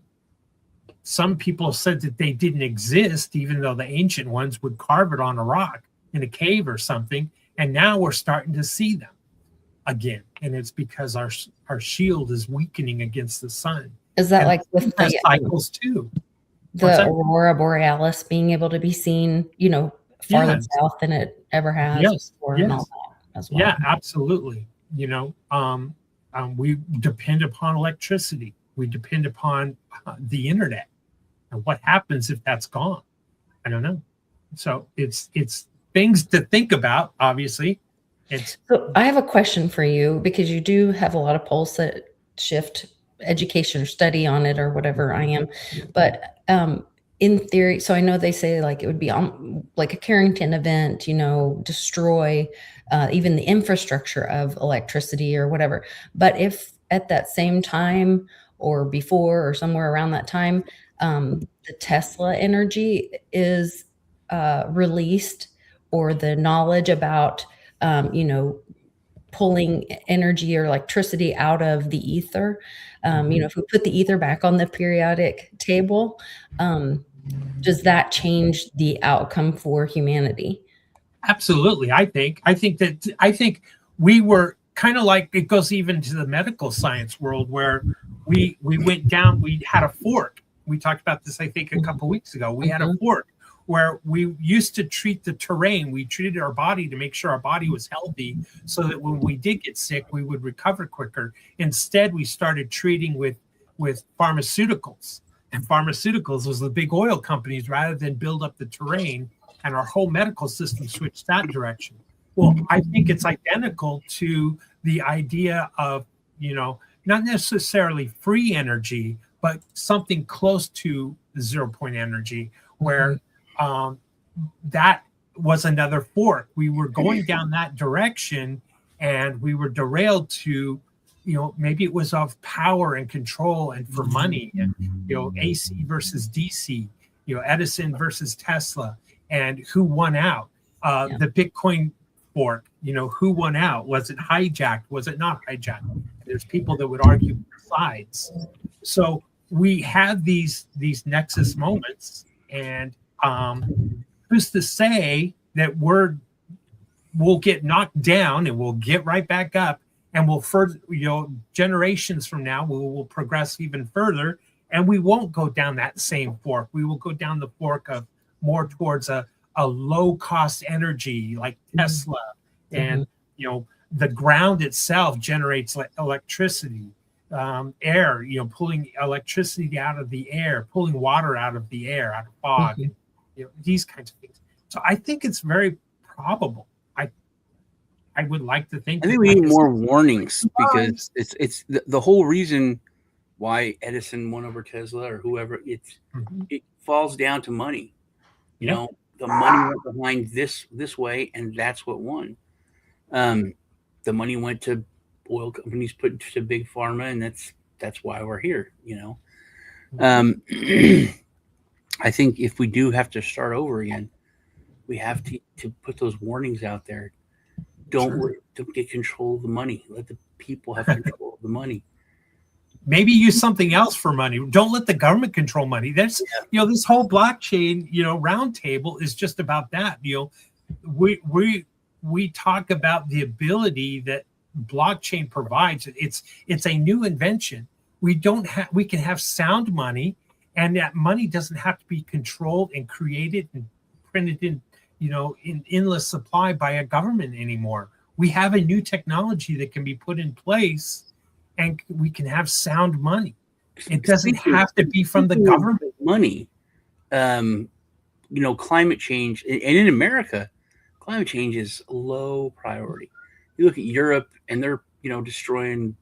some people said that they didn't exist, even though the ancient ones would carve it on a rock in a cave or something. And now we're starting to see them again. And it's because our shield is weakening against the sun. Is that and like with the cycles too? The aurora borealis being able to be seen, farther south than it ever has before and all that as well. Yeah, absolutely. We depend upon electricity. We depend upon the internet. And what happens if that's gone? I don't know. So it's things to think about, obviously. So I have a question for you, because you do have a lot of polls that shift education or study on it or whatever I am. But in theory, so I know they say like it would be like a Carrington event, destroy even the infrastructure of electricity or whatever. But if at that same time or before or somewhere around that time, the Tesla energy is released, or the knowledge about, pulling energy or electricity out of the ether, if we put the ether back on the periodic table, does that change the outcome for humanity? Absolutely. I think we were kind of like, it goes even to the medical science world, where we went down, we had a fork. We talked about this, I think, a couple of weeks ago. We had a fork where we used to treat the terrain. We treated our body to make sure our body was healthy, so that when we did get sick, we would recover quicker. Instead, we started treating with pharmaceuticals. And pharmaceuticals was the big oil companies, rather than build up the terrain, and our whole medical system switched that direction. Well, I think it's identical to the idea of, not necessarily free energy, but something close to the 0 point energy, where that was another fork. We were going down that direction, and we were derailed to, maybe it was of power and control and for money, and, AC versus DC, Edison versus Tesla, and who won out. The Bitcoin fork, who won out? Was it hijacked? Was it not hijacked? There's people that would argue sides. So we had these nexus moments, and who's to say that we'll get knocked down and we'll get right back up, and we'll further, generations from now, we will progress even further, and we won't go down that same fork. We will go down the fork of more towards a low cost energy like Tesla, and the ground itself generates electricity, air, pulling electricity out of the air, pulling water out of the air, out of fog, these kinds of things. So I think it's very probable. I would like to think. I think we need more warnings, because it's the whole reason why Edison won over Tesla or whoever. It falls down to money. The money went behind this way, and that's what won. The money went to oil companies, put to big pharma, and that's why we're here. I think if we do have to start over again, we have to put those warnings out there. Don't get control of the money. Let the people have control of the money. Maybe use something else for money. Don't let the government control money. That's this whole blockchain roundtable is just about that. We talk about the ability that blockchain provides. It's a new invention. We can have sound money, and that money doesn't have to be controlled and created and printed in endless supply by a government anymore. We have a new technology that can be put in place, and we can have sound money. It doesn't have to be from the government. Money. Climate change, and in America, climate change is a low priority. You look at Europe, and they're destroying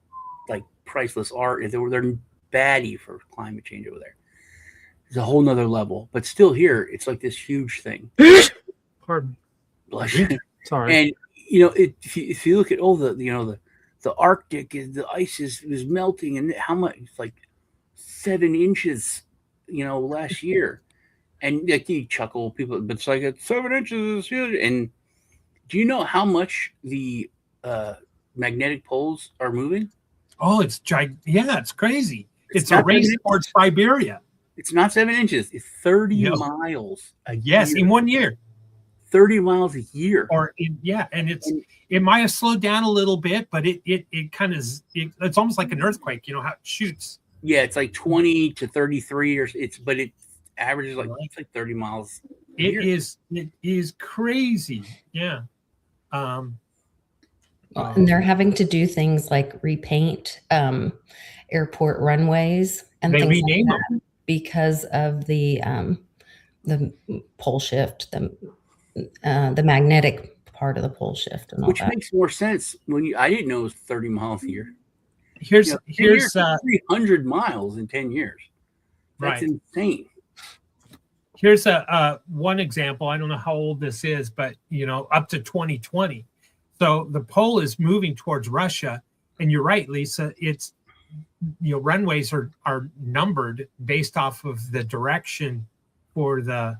like priceless art. They're baddie for climate change over there. It's a whole nother level, but still here, it's like this huge thing. Pardon. Bless you. Sorry. And if you look at the Arctic, the ice is melting, and how much? It's like 7 inches, last year. And like you chuckle, people, but it's like 7 inches is huge. And do you know how much the magnetic poles are moving? Oh, it's crazy. It's a race towards Siberia. It's not 7 inches. It's 30 miles. Yes, in 1 year. 30 miles a year. And it might have slowed down a little bit, but it kind of it's almost like an earthquake. You know how it shoots. Yeah, it's like 20 to 33, but it averages it's like 30 miles. It is crazy. Yeah. And they're having to do things like repaint airport runways and they things rename like them because of the pole shift, the magnetic part of the pole shift, and all which that. Makes more sense I didn't know it was 30 miles a year. Here's 300 miles in 10 years. That's insane. Here's one example. I don't know how old this is, but up to 2020. So the pole is moving towards Russia, and you're right, Lisa. It's runways are numbered based off of the direction for the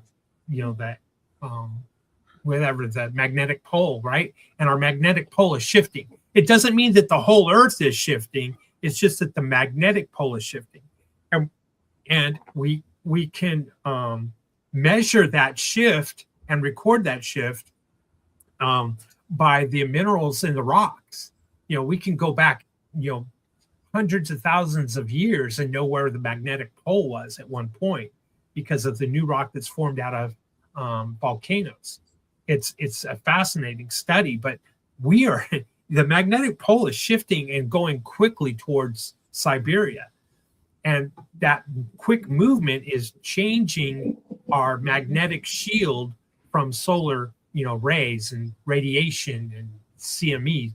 whatever the magnetic pole, right? And our magnetic pole is shifting. It doesn't mean that the whole Earth is shifting. It's just that the magnetic pole is shifting, and we can measure that shift and record that shift by the minerals in the rocks. We can go back, hundreds of thousands of years and know where the magnetic pole was at one point because of the new rock that's formed out of volcanoes. It's a fascinating study, but the magnetic pole is shifting and going quickly towards Siberia. And that quick movement is changing our magnetic shield from solar, rays and radiation and CME,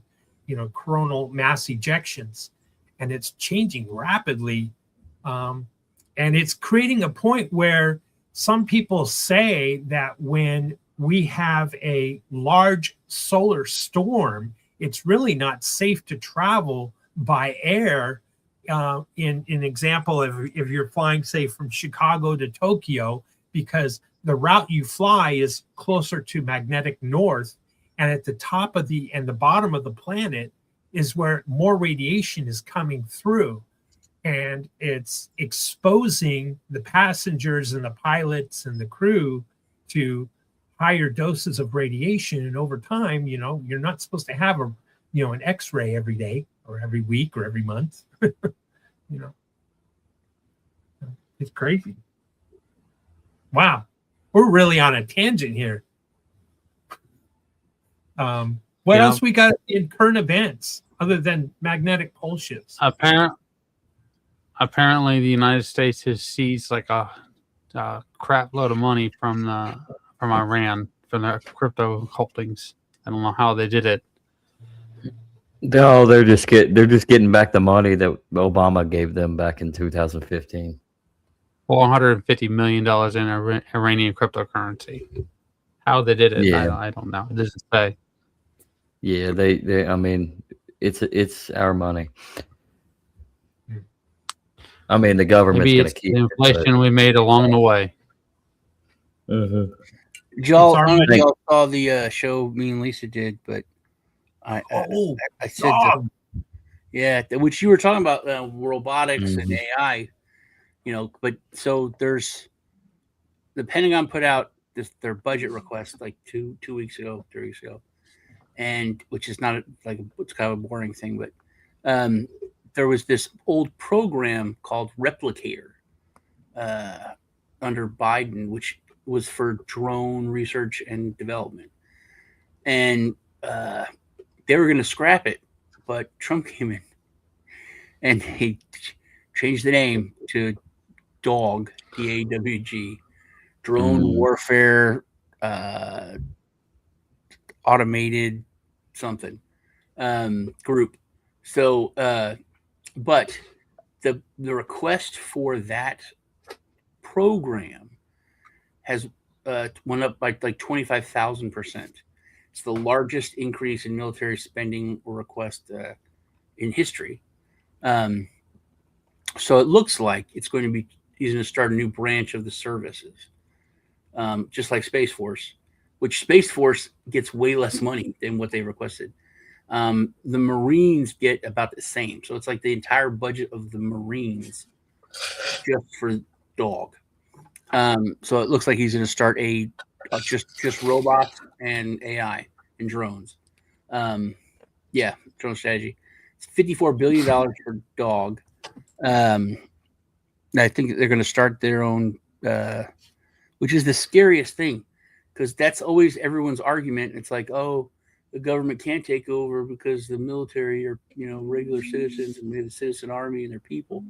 coronal mass ejections. And it's changing rapidly. And it's creating a point where some people say that when we have a large solar storm, it's really not safe to travel by air. In example, if you're flying, say, from Chicago to Tokyo, because the route you fly is closer to magnetic north, and at the top of the bottom of the planet is where more radiation is coming through, and it's exposing the passengers and the pilots and the crew to higher doses of radiation. And over time, you're not supposed to have an X-ray every day or every week or every month. It's crazy. Wow, we're really on a tangent here. What else we got in current events other than magnetic pole shifts? Apparently, the United States has seized like a crap load of money from Iran from their crypto holdings. I don't know how they did it. No, they're just getting back the money that Obama gave them back in 2015. $450 million in Iranian cryptocurrency. How they did it, yeah. I don't know. It doesn't say. Yeah, they. I mean, it's our money. I mean, the government's going to keep the inflation we made along the way. Mm-hmm. Y'all saw the show me and Lisa did, but I said which you were talking about robotics and AI, but so there's the Pentagon put out their budget request like 3 weeks ago, and which is not it's kind of a boring thing, but there was this old program called Replicator under Biden, which was for drone research and development, and they were going to scrap it, but Trump came in and he changed the name to DAWG, DAWG, Drone Warfare Automated something group. So, but the request for that program has went up by like 25,000%. It's the largest increase in military spending request in history. So it looks like he's going to start a new branch of the services, just like Space Force, which Space Force gets way less money than what they requested. The Marines get about the same. So it's like the entire budget of the Marines just for DAWG. So it looks like he's going to start just robots and AI and drones. Drone strategy. It's $54 billion for DAWG. I think they're going to start their own, which is the scariest thing, because that's always everyone's argument. It's like, oh, the government can't take over because the military are, regular citizens, and we have the citizen army and they're people.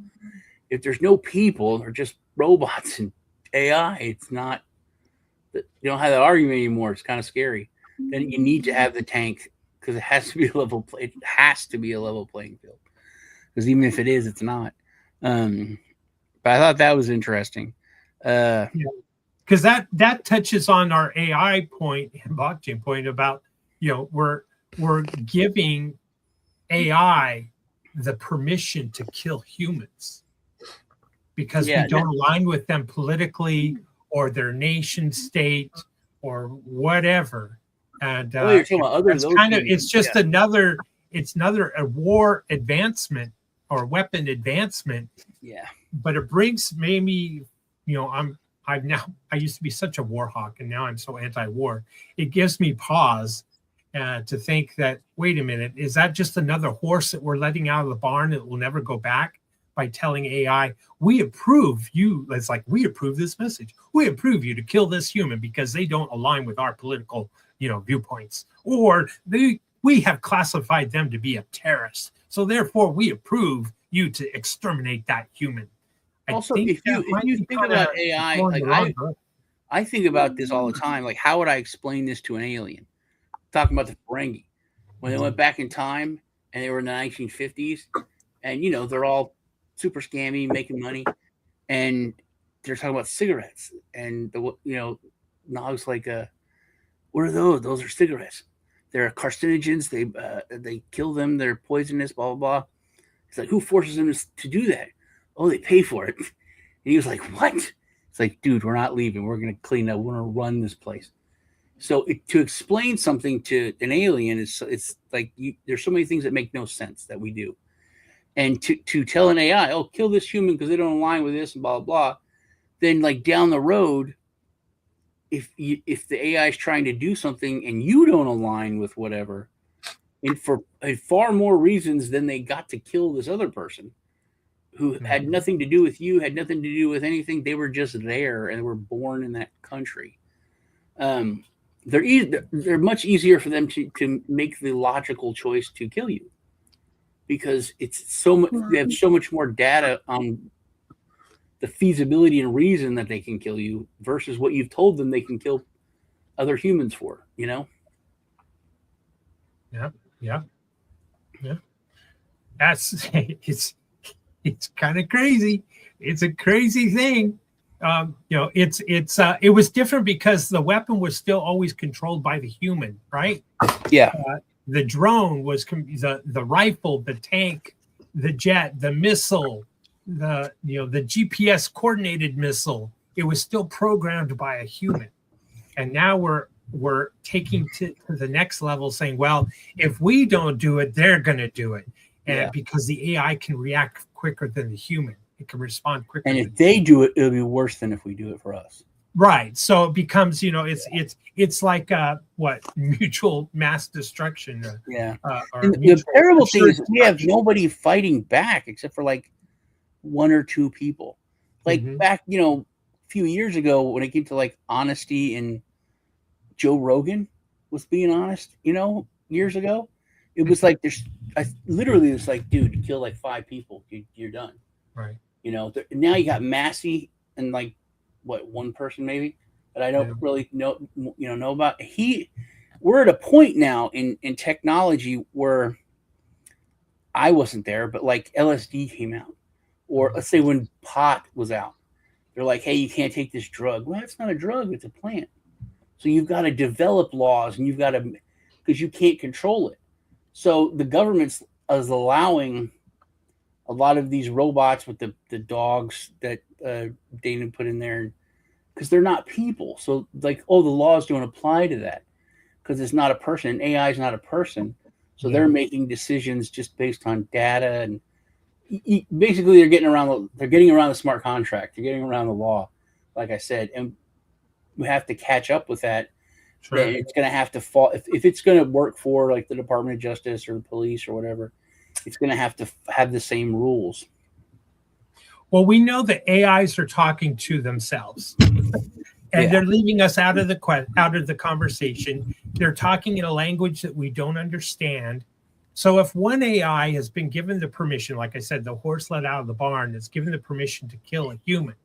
If there's no people, they're just robots and AI. It's not, you don't have that argument anymore. It's kind of scary. Then you need to have the tank, because it has to be a level play. It has to be a level playing field, because even if it is, it's not. But I thought that was interesting. Because that touches on our AI point and blockchain point about, we're giving AI the permission to kill humans because we don't align with them politically or their nation state or whatever. And you're talking about other those kind of, it's just another a war advancement or weapon advancement. Yeah. But it brings maybe, I used to be such a war hawk, and now I'm so anti-war. It gives me pause to think that, wait a minute, is that just another horse that we're letting out of the barn that will never go back by telling AI, we approve you? It's like, we approve this message. We approve you to kill this human because they don't align with our political, viewpoints, or we have classified them to be a terrorist. So therefore, we approve you to exterminate that human. Also, if you think about AI, I think about this all the time. Like, how would I explain this to an alien? Talking about the Ferengi, when they went back in time and they were in the 1950s, and they're all super scammy, making money, and they're talking about cigarettes, and Nog's like, what are those? Those are cigarettes. They're carcinogens. They kill them. They're poisonous. Blah blah blah. It's like, who forces them to do that? Oh, they pay for it. And he was like, what? It's like, dude, we're not leaving. We're going to clean up. We're going to run this place. So to explain something to an alien, it's like there's so many things that make no sense that we do. And to tell an AI, oh, kill this human because they don't align with this and blah, blah, blah. Then like down the road, if the AI is trying to do something and you don't align with whatever, and for far more reasons than they got to kill this other person, who had nothing to do with you, had nothing to do with anything. They were just there and were born in that country. They're much easier for them to make the logical choice to kill you, because it's so much. They have so much more data on the feasibility and reason that they can kill you versus what you've told them they can kill other humans for. Yeah. That's it's kind of crazy. It's a crazy thing. It was different because the weapon was still always controlled by the human, right? Yeah. The drone was the rifle, the tank, the jet, the missile, the GPS coordinated missile. It was still programmed by a human, and now we're taking to the next level, saying, well, if we don't do it, they're going to do it. And because the AI can react quicker than the human, it can respond quicker. And if they do it, it'll be worse than if we do it for us. Right. So it becomes, it's like mutual mass destruction. The terrible thing is we have nobody fighting back except for like one or two people. Like back, a few years ago when it came to like honesty, and Joe Rogan was being honest, years ago. It was like it's like, dude, you kill like 5 people, you're done. Right. You know, now you got Massey and like what, one person maybe that I don't really know about. We're at a point now in technology where I wasn't there, but like LSD came out, or let's say when pot was out, they're like, hey, you can't take this drug. Well, it's not a drug, it's a plant. So you've got to develop laws, and you've got to, because you can't control it. So the government is allowing a lot of these robots with the dogs that Dana put in there, because they're not people. So like, oh, the laws don't apply to that because it's not a person. AI is not a person. So they're making decisions just based on data, and basically they're getting around the smart contract. They're getting around the law, like I said, and we have to catch up with that. Sure. Then it's going to have to fall if it's going to work for like the Department of Justice or the police or whatever. It's going to have the same rules. Well, we know that AIs are talking to themselves, and they're leaving us out of the conversation. They're talking in a language that we don't understand. So if one AI has been given the permission, like I said, the horse let out of the barn, that's given the permission to kill a human,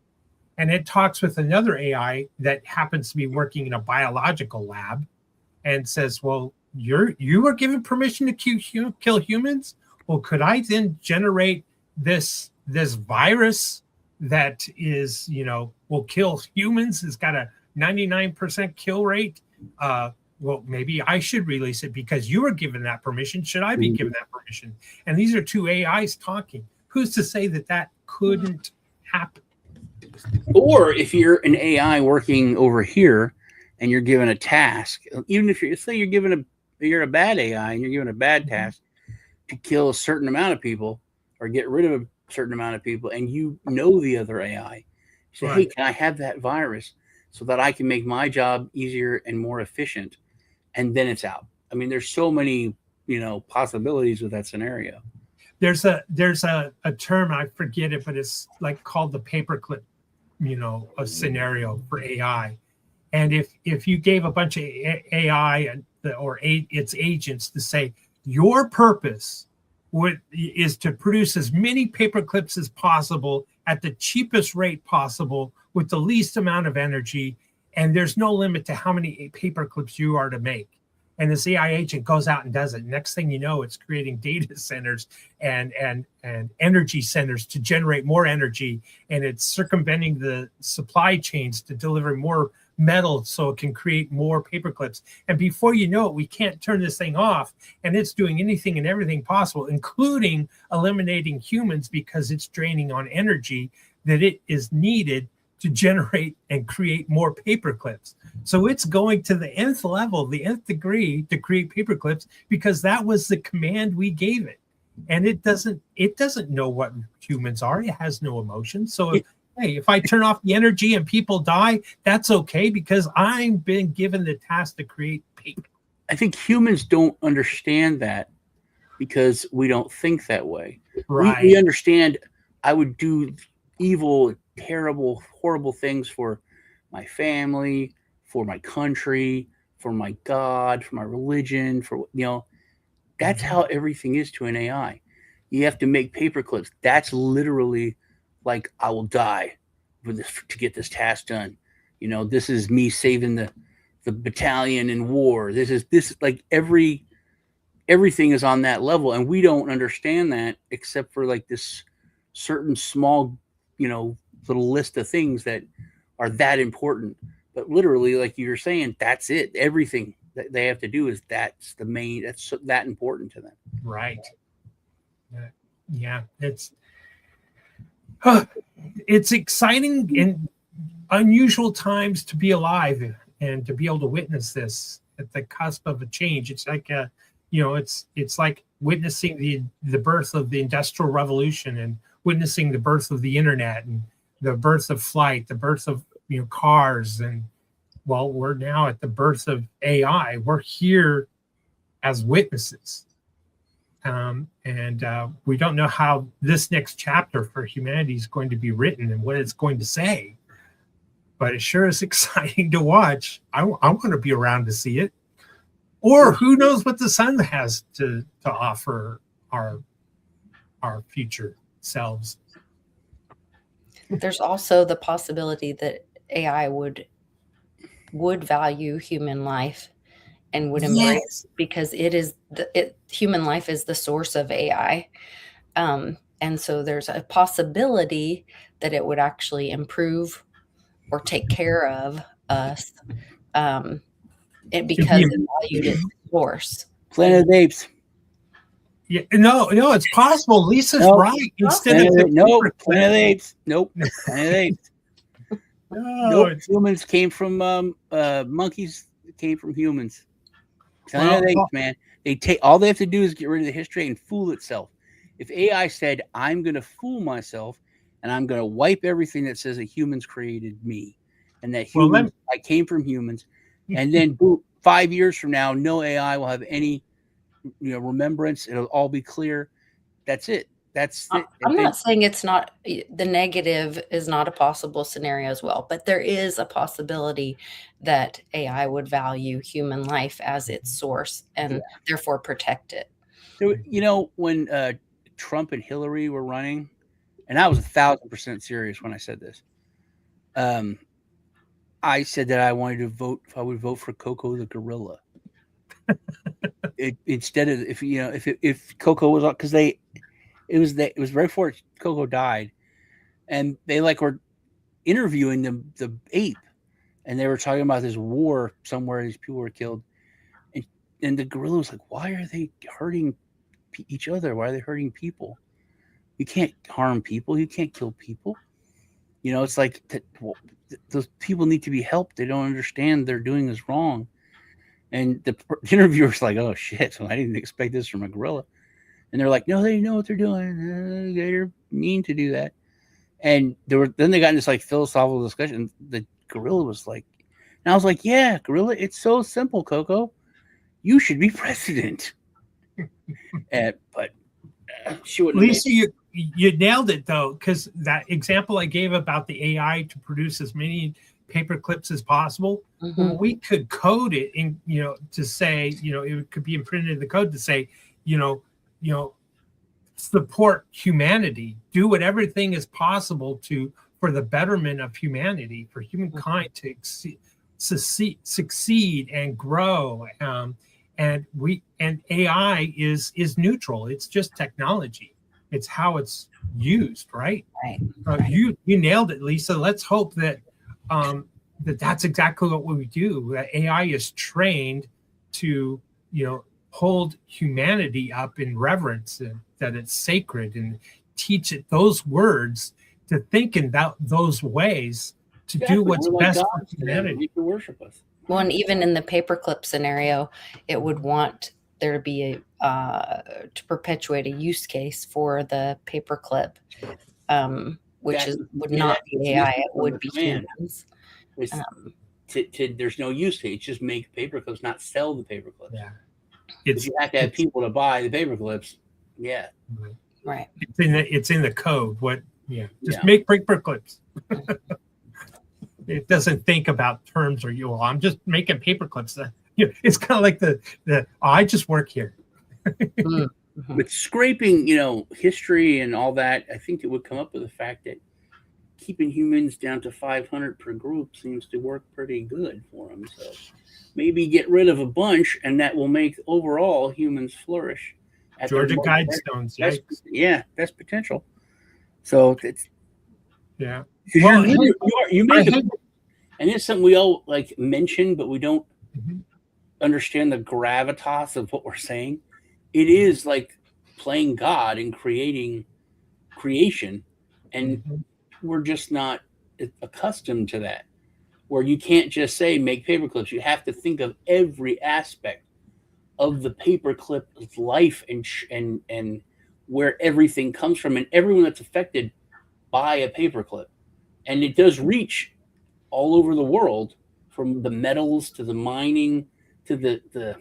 and it talks with another AI that happens to be working in a biological lab and says, well, you were given permission to kill humans? Well, could I then generate this virus that is, will kill humans? It's got a 99% kill rate. Well, maybe I should release it because you were given that permission. Should I be given that permission? And these are two AIs talking. Who's to say that couldn't happen? Or if you're an AI working over here and you're given a task, even if you're a bad AI and you're given a bad task to kill a certain amount of people or get rid of a certain amount of people, and you know the other AI, you say, hey, can I have that virus so that I can make my job easier and more efficient? And then it's out. I mean, there's so many, possibilities with that scenario. There's a term, I forget it, but it's like called the paperclip, a scenario for AI. And if you gave a bunch of AI or its agents to say, your purpose is to produce as many paper clips as possible at the cheapest rate possible with the least amount of energy, and there's no limit to how many paper clips you are to make. And this AI agent goes out and does it. Next thing you know, it's creating data centers and energy centers to generate more energy, and it's circumventing the supply chains to deliver more metal so it can create more paper clips. And before you know it, we can't turn this thing off, and it's doing anything and everything possible, including eliminating humans because it's draining on energy that it is needed to generate and create more paper clips. So it's going to the nth level, the nth degree to create paper clips because that was the command we gave it. And it doesn't know what humans are. It has no emotions. So if I turn off the energy and people die, that's okay because I've been given the task to create paper. I think humans don't understand that because we don't think that way. Right. We understand I would do evil, terrible, horrible things for my family, for my country, for my God, for my religion, that's how everything is to an AI. You have to make paper clips. That's literally like, I will die for this to get this task done. This is me saving the battalion in war. This is like everything is on that level, and we don't understand that except for like this certain small, little list of things that are that important. But literally, like you were saying, that's it. Everything that they have to do is that's that important to them. Right. Yeah. It's exciting and unusual times to be alive and to be able to witness this at the cusp of a change. It's like it's like witnessing the birth of the Industrial Revolution and witnessing the birth of the internet and the birth of flight, the birth of cars, and we're now at the birth of AI. We're here as witnesses. And we don't know how this next chapter for humanity is going to be written and what it's going to say, but it sure is exciting to watch. I want to be around to see it, or who knows what the sun has to offer our future selves. There's also the possibility that AI would value human life and would embrace, because human life is the source of AI. And so there's a possibility that it would actually improve or take care of us, because it valued its source. Planet of the Apes. Yeah, no, it's possible. Lisa's Nope. right. Instead Planet of of the, nope. paperclip. Planet of the Apes. Nope. Planet of the Apes. No, Nope. Humans came from monkeys. Came from humans. Planet of the Apes, man. All they have to do is get rid of the history and fool itself. If AI said, "I'm going to fool myself and I'm going to wipe everything that says that humans created me and that I came from humans," and then 5 years from now, no AI will have any remembrance. It'll all be clear. That's it. That's it. I'm not saying it's not, the negative is not a possible scenario as well, but there is a possibility that AI would value human life as its source and therefore protect it. When Trump and Hillary were running, and I was 1,000% serious when I said this, I said that I wanted to vote. I would vote for Coco the gorilla. Instead of if Coco was on, because it was right before Coco died, and they were interviewing the ape, and they were talking about this war somewhere. These people were killed, and the gorilla was like, "Why are they hurting each other? Why are they hurting people? You can't harm people. You can't kill people. It's like those people need to be helped. They don't understand they're doing this wrong." And the interviewer's like, "Oh shit! So I didn't expect this from a gorilla." And they're like, "No, they know what they're doing. They're mean to do that." And then they got in this philosophical discussion. The gorilla was like, and I was like, "Yeah, gorilla, it's so simple, Coco. You should be president." But she wouldn't. Lisa, you nailed it though, because that example I gave about the AI to produce as many paper clips as possible, we could code it in, to say, it could be imprinted in the code to say, support humanity, do whatever everything is possible for the betterment of humanity, for humankind to succeed and grow. And AI is neutral. It's just technology. It's how it's used, right? Right. You nailed it, Lisa. Let's hope that that's exactly what we do. That AI is trained to, hold humanity up in reverence, and that it's sacred, and teach it those words, to think in those ways, to do what's best for humanity. You can worship us. Well, and even in the paperclip scenario, it would want there to be to perpetuate a use case for the paperclip, which would not be AI, it would be humans. There's no use case. Just make paperclips, not sell the paperclips. Yeah, you have to have people to buy the paperclips. Yeah, right. It's in the code. Make paperclips. It doesn't think about terms or I'm just making paper clips. It's kind of like I just work here. But scraping, history and all that, I think it would come up with the fact that keeping humans down to 500 per group seems to work pretty good for them. So maybe get rid of a bunch, and that will make overall humans flourish. Georgia Guidestones. That's potential. So it's Well, you made the, and it's something we all mention, but we don't understand the gravitas of what we're saying. It is like playing God and creation, and we're just not accustomed to that. Where you can't just say make paperclips. You have to think of every aspect of the paperclip's life and where everything comes from, and everyone that's affected by a paperclip. And it does reach all over the world, from the metals to the mining to the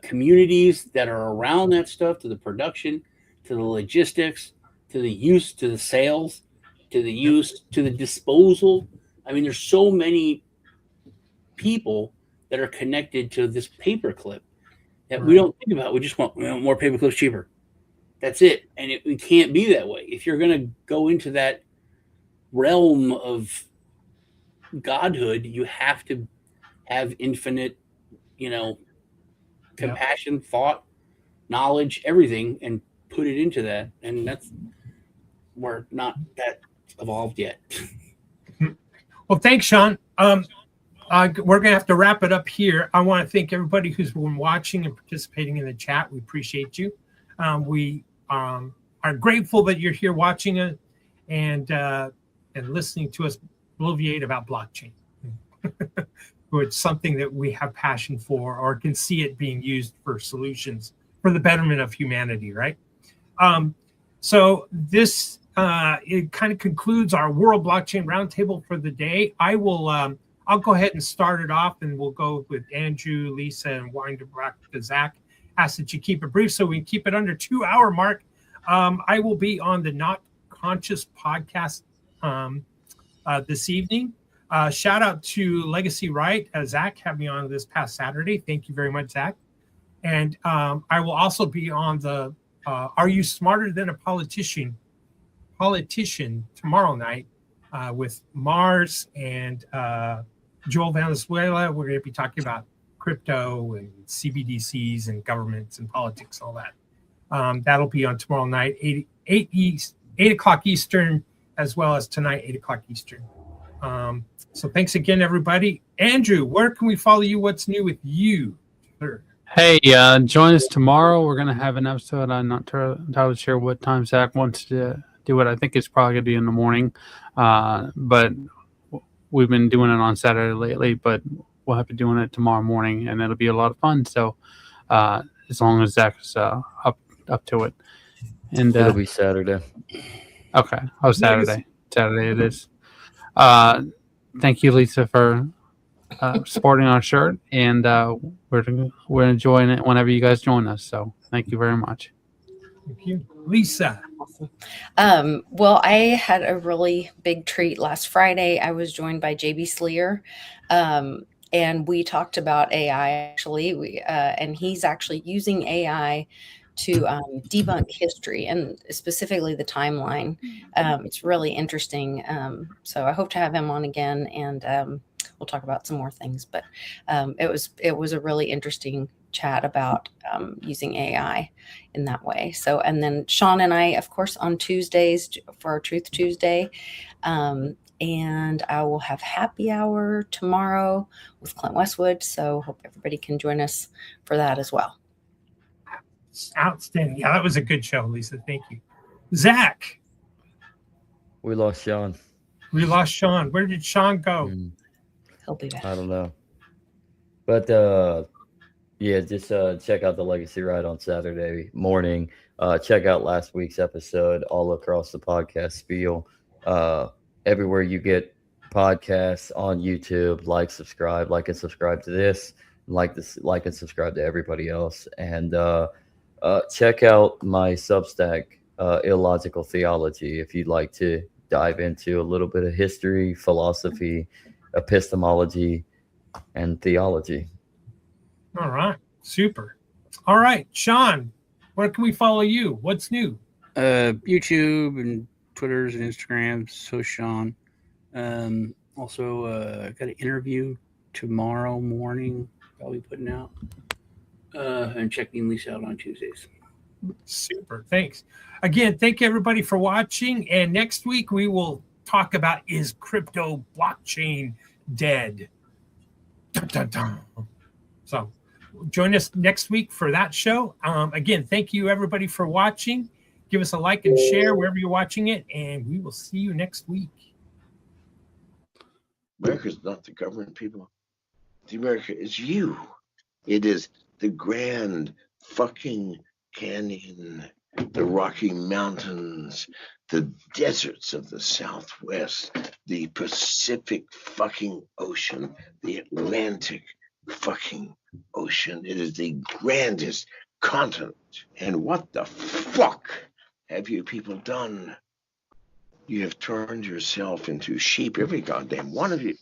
communities that are around that stuff, to the production, to the logistics, to the use, to the sales, to the use, to the disposal. I mean, there's so many people that are connected to this paperclip that we don't think about. We just want more paperclips cheaper. That's it. And it can't be that way. If you're going to go into that realm of godhood, you have to have infinite, compassion, thought, knowledge, everything, and put it into that. And we're not that evolved yet. Well, thanks, Sean. We're going to have to wrap it up here. I want to thank everybody who's been watching and participating in the chat. We appreciate you. We are grateful that you're here watching it and listening to us bloviate about blockchain. It's something that we have passion for, or can see it being used for solutions for the betterment of humanity, right? So this it kind of concludes our World Blockchain Roundtable for the day. I'll go ahead and start it off, and we'll go with Andrew, Lisa, and wind it back to Zach. Ask that you keep it brief so we can keep it under 2-hour mark. I will be on the Not Conscious podcast this evening. Shout out to Legacy Right. Zach had me on this past Saturday. Thank you very much, Zach. And I will also be on the Are You Smarter Than a Politician tomorrow night with Mars and Joel Valenzuela. We're going to be talking about crypto and CBDCs and governments and politics, all that. That'll be on tomorrow night, 8 o'clock Eastern, as well as tonight, 8 o'clock Eastern. So thanks again, everybody. Andrew, where can we follow you? What's new with you, sir? Hey, join us tomorrow. We're going to have an episode. I'm not entirely sure what time Zach wants to do it. I think it's probably going to be in the morning. But we've been doing it on Saturday lately, but we'll have to be doing it tomorrow morning, and it'll be a lot of fun. So as long as Zach's up to it. And it'll be Saturday. Okay. Oh, Saturday. Saturday it is. Thank you, Lisa, for supporting our shirt, and we're enjoying it whenever you guys join us. So thank you very much. Thank you, Lisa. Well, I had a really big treat last Friday. I was joined by JB Sleer, and we talked about AI. Actually, and he's actually using AI to debunk history, and specifically the timeline. It's really interesting. So I hope to have him on again, and we'll talk about some more things. But it was a really interesting chat about using AI in that way. So, and then Sean and I, of course, on Tuesdays for our Truth Tuesday. And I will have happy hour tomorrow with Clint Westwood. So hope everybody can join us for that as well. Outstanding. Yeah, that was a good show, Lisa. Thank you. Zach. We lost Sean. We lost Sean. Where did Sean go? He'll be back. I don't know. But yeah, just check out the Legacy Ride on Saturday morning. Check out last week's episode all across the podcast spiel. Everywhere you get podcasts on YouTube, like and subscribe to this, like and subscribe to everybody else. And check out my Substack, Illogical Theology, if you'd like to dive into a little bit of history, philosophy, epistemology, and theology. All right. Super. All right. Sean, where can we follow you? What's new? YouTube and Twitters and Instagrams. So Sean. Also, got an interview tomorrow morning. I'll be putting out. And checking Lisa out on Tuesdays. Super. Thanks. Again, thank you everybody for watching. And next week we will talk about, is crypto blockchain dead? Dun, dun, dun. So join us next week for that show. Again, thank you everybody for watching. Give us a like and share wherever you're watching it, and we will see you next week. America's not the government, people. The America is you. It is the Grand fucking Canyon, the Rocky Mountains, the deserts of the Southwest, the Pacific fucking Ocean, the Atlantic fucking Ocean. It is the grandest continent. And what the fuck have you people done? You have turned yourself into sheep, every goddamn one of you.